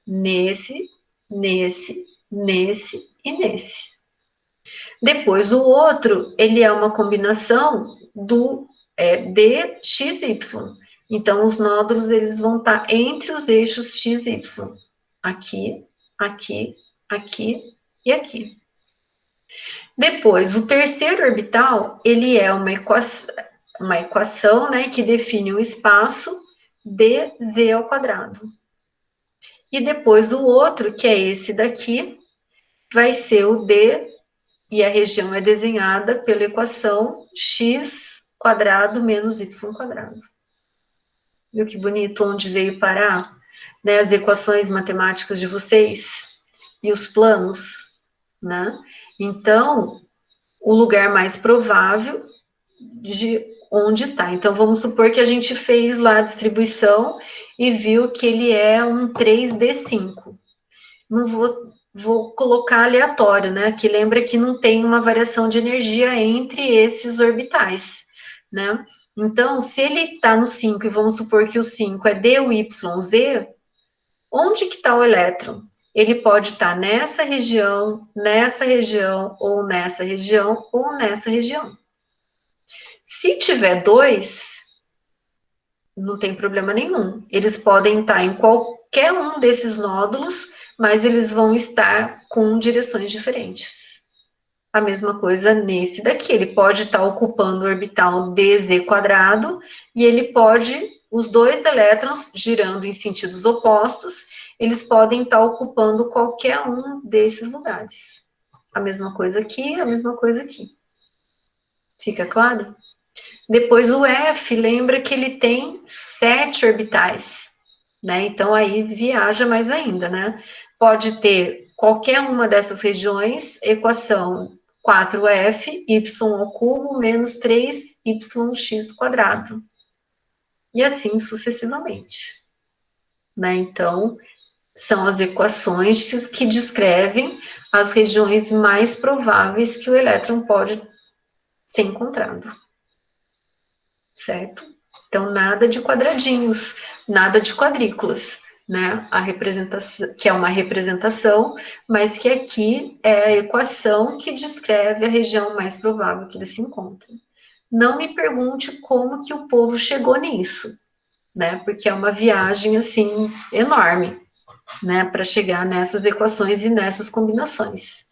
Nesse e nesse. Depois, o outro, ele é uma combinação do DXY. Então, os nódulos, eles vão estar entre os eixos XY. Aqui, aqui, aqui e aqui. Depois, o terceiro orbital, ele é uma equação, né, que define o espaço dz ao quadrado. E depois o outro, que é esse daqui, vai ser o d, e a região é desenhada pela equação x quadrado menos y quadrado. Viu que bonito onde veio parar, né, as equações matemáticas de vocês e os planos, né? Então, o lugar mais provável de onde está. Então, vamos supor que a gente fez lá a distribuição e viu que ele é um 3D5. Não vou colocar aleatório, né? Que lembra que não tem uma variação de energia entre esses orbitais, né? Então, se ele está no 5, e vamos supor que o 5 é DYZ, onde que está o elétron? Ele pode estar nessa região, ou nessa região, ou nessa região. Se tiver 2, não tem problema nenhum. Eles podem estar em qualquer um desses nódulos, mas eles vão estar com direções diferentes. A mesma coisa nesse daqui, ele pode estar ocupando o orbital dz quadrado, e ele pode, os dois elétrons girando em sentidos opostos, eles podem estar ocupando qualquer um desses lugares. A mesma coisa aqui, a mesma coisa aqui. Fica claro? Depois o F, lembra que ele tem 7 orbitais, né? Então aí viaja mais ainda, né? Pode ter qualquer uma dessas regiões, equação 4F, y ao cubo, menos 3yx quadrado. E assim sucessivamente. Né? Então, são as equações que descrevem as regiões mais prováveis que o elétron pode ser encontrado. Certo? Então, nada de quadradinhos, nada de quadrículas, né? A representação, que é uma representação, mas que aqui é a equação que descreve a região mais provável que ele se encontra. Não me pergunte como que o povo chegou nisso, né? Porque é uma viagem, assim, enorme, né? Para chegar nessas equações e nessas combinações.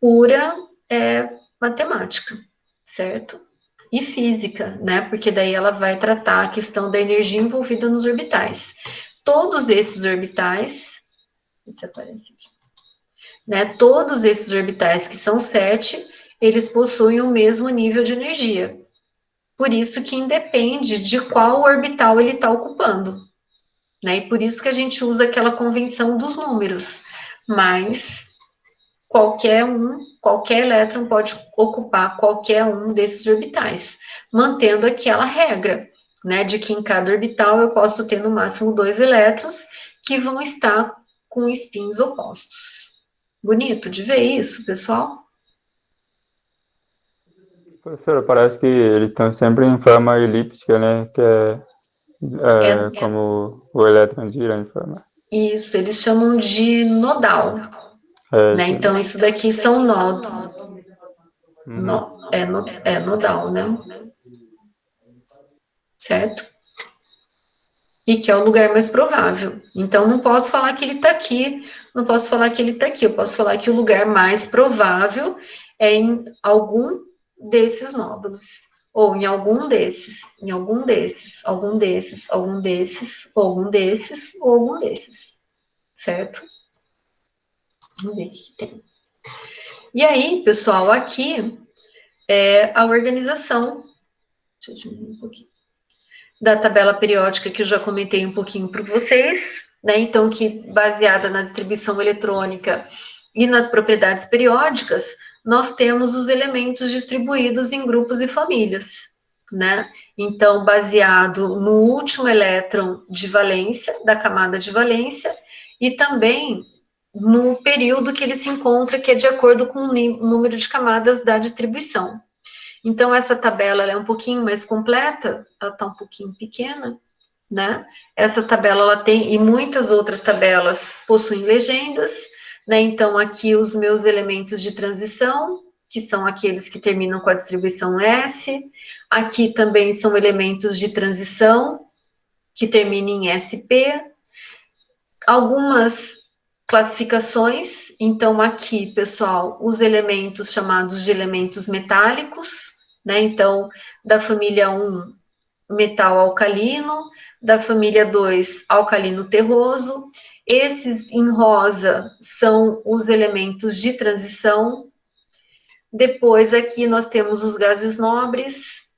Pura matemática, certo? E física, né? Porque daí ela vai tratar a questão da energia envolvida nos orbitais. Todos esses orbitais, se aparece aqui, né? Todos esses orbitais, que são 7, eles possuem o mesmo nível de energia. Por isso que independe de qual orbital ele está ocupando, né? E por isso que a gente usa aquela convenção dos números. Mas qualquer elétron pode ocupar qualquer um desses orbitais, mantendo aquela regra, né, de que em cada orbital eu posso ter no máximo 2 elétrons que vão estar com spins opostos. Bonito de ver isso, pessoal? Professora, parece que ele está sempre em forma elíptica, né? Que é como o elétron gira em forma. Isso, eles chamam de nodal. Né? Então, isso daqui são nódulos. Uhum. Nodal, né? Certo? E que é o lugar mais provável. Então, não posso falar que ele está aqui, não posso falar que ele está aqui, eu posso falar que o lugar mais provável é em algum desses nódulos, ou em algum desses, em algum desses, algum desses, algum desses, ou algum desses, ou algum desses, certo? Vamos ver o que tem. E aí, pessoal, aqui é a organização, deixa eu diminuir um pouquinho, da tabela periódica que eu já comentei um pouquinho para vocês, né? Então, que baseada na distribuição eletrônica e nas propriedades periódicas, nós temos os elementos distribuídos em grupos e famílias, né? Então, baseado no último elétron de valência, da camada de valência, e também no período que ele se encontra, que é de acordo com o número de camadas da distribuição. Então, essa tabela ela é um pouquinho mais completa, ela está um pouquinho pequena, né? Essa tabela ela tem, e muitas outras tabelas possuem legendas, né? Então, aqui os meus elementos de transição, que são aqueles que terminam com a distribuição S. Aqui também são elementos de transição, que terminam em SP. Algumas classificações, então aqui, pessoal, os elementos chamados de elementos metálicos, né? Então, da família 1, metal alcalino, da família 2, alcalino terroso. Esses em rosa são os elementos de transição. Depois aqui nós temos os gases nobres.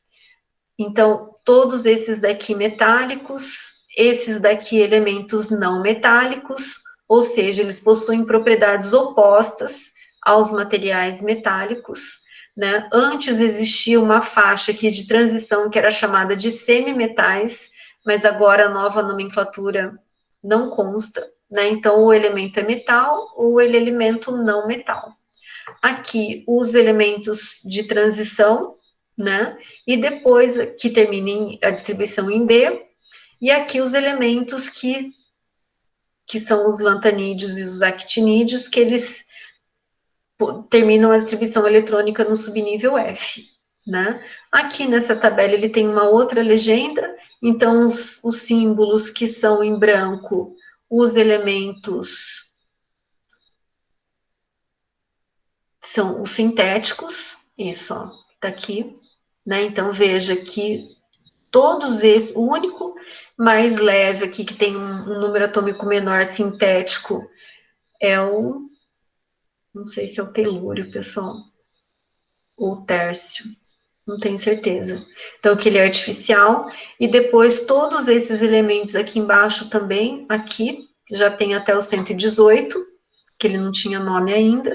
Então, todos esses daqui metálicos, esses daqui elementos não metálicos, ou seja, eles possuem propriedades opostas aos materiais metálicos, né? Antes existia uma faixa aqui de transição que era chamada de semimetais, mas agora a nova nomenclatura não consta, né? Então, o elemento é metal ou ele é elemento não metal. Aqui, os elementos de transição, né? E depois que terminem a distribuição em D, e aqui os elementos que são os lantanídeos e os actinídeos, que eles terminam a distribuição eletrônica no subnível F, né? Aqui nessa tabela ele tem uma outra legenda, então os símbolos que são em branco, os elementos são os sintéticos, isso, ó, tá aqui, né? Então veja que todos esses, o único mais leve aqui que tem um número atômico menor sintético é o, não sei se é o telúrio, pessoal, ou o tércio, não tenho certeza. Então, que ele é artificial, e depois todos esses elementos aqui embaixo também, aqui, já tem até o 118, que ele não tinha nome ainda,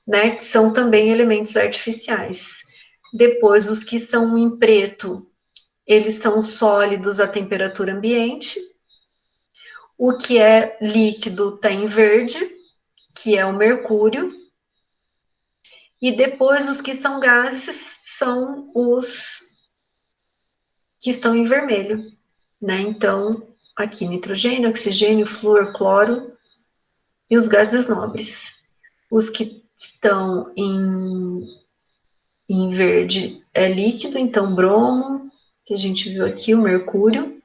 né, que são também elementos artificiais. Depois, os que são em preto, eles são sólidos à temperatura ambiente. O que é líquido está em verde, que é o mercúrio. E depois, os que são gases são os que estão em vermelho, né? Então, aqui nitrogênio, oxigênio, flúor, cloro e os gases nobres. Os que estão em verde é líquido, então bromo, que a gente viu aqui, o mercúrio,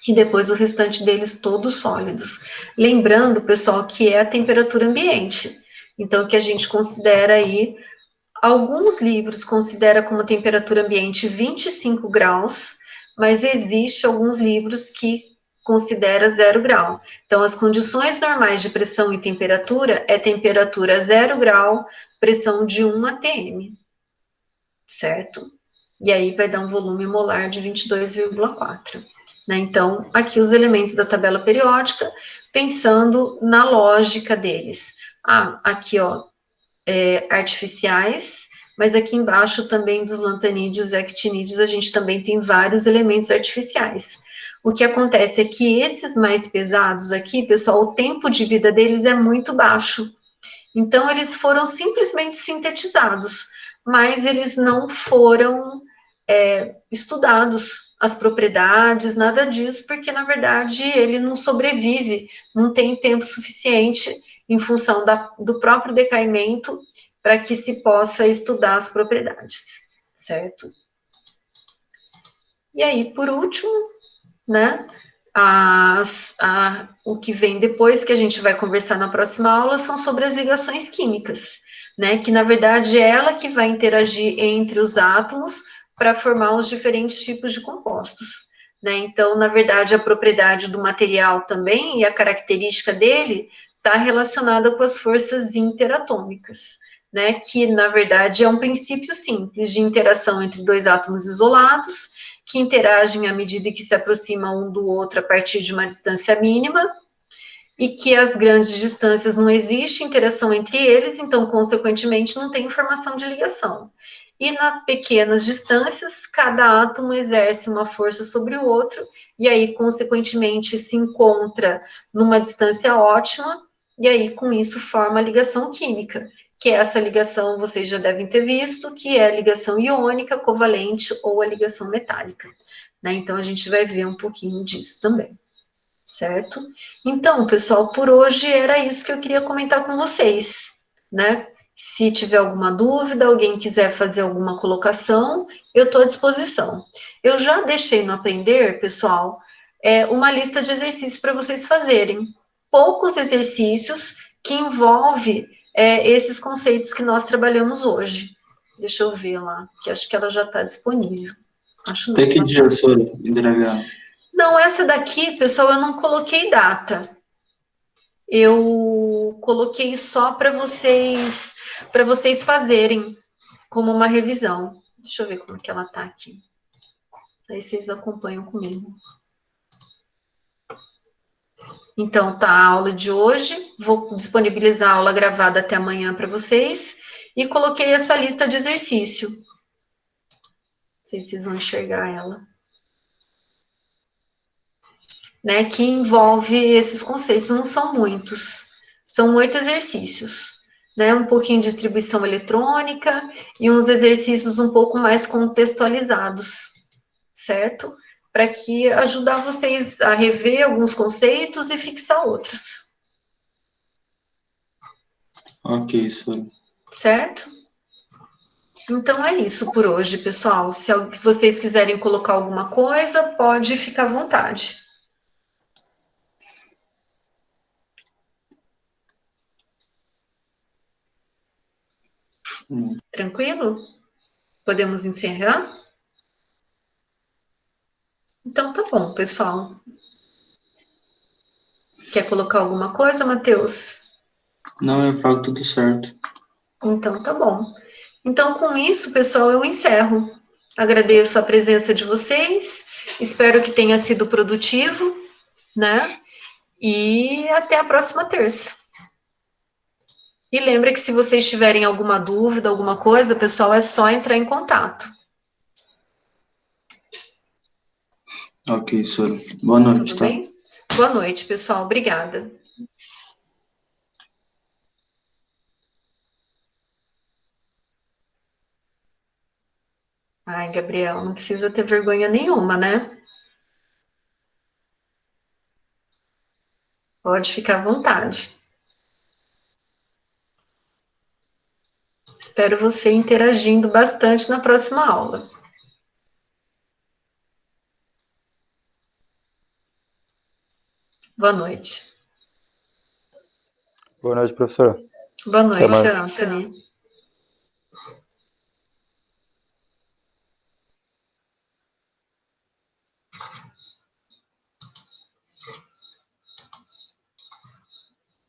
e depois o restante deles todos sólidos. Lembrando, pessoal, que é a temperatura ambiente. Então, que a gente considera aí, alguns livros consideram como temperatura ambiente 25 graus, mas existe alguns livros que considera 0 grau. Então, as condições normais de pressão e temperatura é temperatura 0 grau, pressão de 1 atm, certo? E aí vai dar um volume molar de 22,4. Né? Então, aqui os elementos da tabela periódica, pensando na lógica deles. Ah, aqui, ó, artificiais, mas aqui embaixo também dos lantanídeos e actinídeos, a gente também tem vários elementos artificiais. O que acontece é que esses mais pesados aqui, pessoal, o tempo de vida deles é muito baixo. Então, eles foram simplesmente sintetizados, mas eles não foram estudados, as propriedades, nada disso, porque, na verdade, ele não sobrevive, não tem tempo suficiente em função do próprio decaimento para que se possa estudar as propriedades, certo? E aí, por último, né, o que vem depois, que a gente vai conversar na próxima aula, são sobre as ligações químicas, né, que na verdade é ela que vai interagir entre os átomos para formar os diferentes tipos de compostos, né, então, na verdade, a propriedade do material também e a característica dele está relacionada com as forças interatômicas, né, que na verdade é um princípio simples de interação entre dois átomos isolados, que interagem à medida que se aproximam um do outro a partir de uma distância mínima, e que as grandes distâncias não existe interação entre eles, então, consequentemente, não tem formação de ligação. E nas pequenas distâncias, cada átomo exerce uma força sobre o outro, e aí, consequentemente, se encontra numa distância ótima, e aí, com isso, forma a ligação química, que essa ligação vocês já devem ter visto, que é a ligação iônica, covalente ou a ligação metálica, né? Então, a gente vai ver um pouquinho disso também, certo? Então, pessoal, por hoje era isso que eu queria comentar com vocês, né? Se tiver alguma dúvida, alguém quiser fazer alguma colocação, eu estou à disposição. Eu já deixei no Aprender, pessoal, uma lista de exercícios para vocês fazerem. Poucos exercícios que envolvem esses conceitos que nós trabalhamos hoje. Deixa eu ver lá, que acho que ela já está disponível. Acho Até não, que ela dia, tá. senhora, entregar? Não, essa daqui, pessoal, eu não coloquei data. Eu coloquei só para vocês fazerem como uma revisão. Deixa eu ver como que ela tá aqui. Aí vocês acompanham comigo. Então, tá a aula de hoje. Vou disponibilizar a aula gravada até amanhã para vocês. E coloquei essa lista de exercício. Não sei se vocês vão enxergar ela. Né, que envolve esses conceitos, não são muitos. São 8 exercícios. Né, um pouquinho de distribuição eletrônica e uns exercícios um pouco mais contextualizados, certo? Para que ajudar vocês a rever alguns conceitos e fixar outros. Ok, senhora. Certo? Então é isso por hoje, pessoal. Se vocês quiserem colocar alguma coisa, pode ficar à vontade. Tranquilo? Podemos encerrar? Então tá bom, pessoal. Quer colocar alguma coisa, Matheus? Não, eu falo tudo certo. Então tá bom. Então, com isso, pessoal, eu encerro. Agradeço a presença de vocês, espero que tenha sido produtivo, né? E até a próxima terça. E lembra que se vocês tiverem alguma dúvida, alguma coisa, pessoal, é só entrar em contato. Ok, senhora. Boa noite, Tudo tá? bem? Boa noite, pessoal. Obrigada. Ai, Gabriel, não precisa ter vergonha nenhuma, né? Pode ficar à vontade. Espero você interagindo bastante na próxima aula. Boa noite. Boa noite, professora. Boa Até noite, mais. Anthony.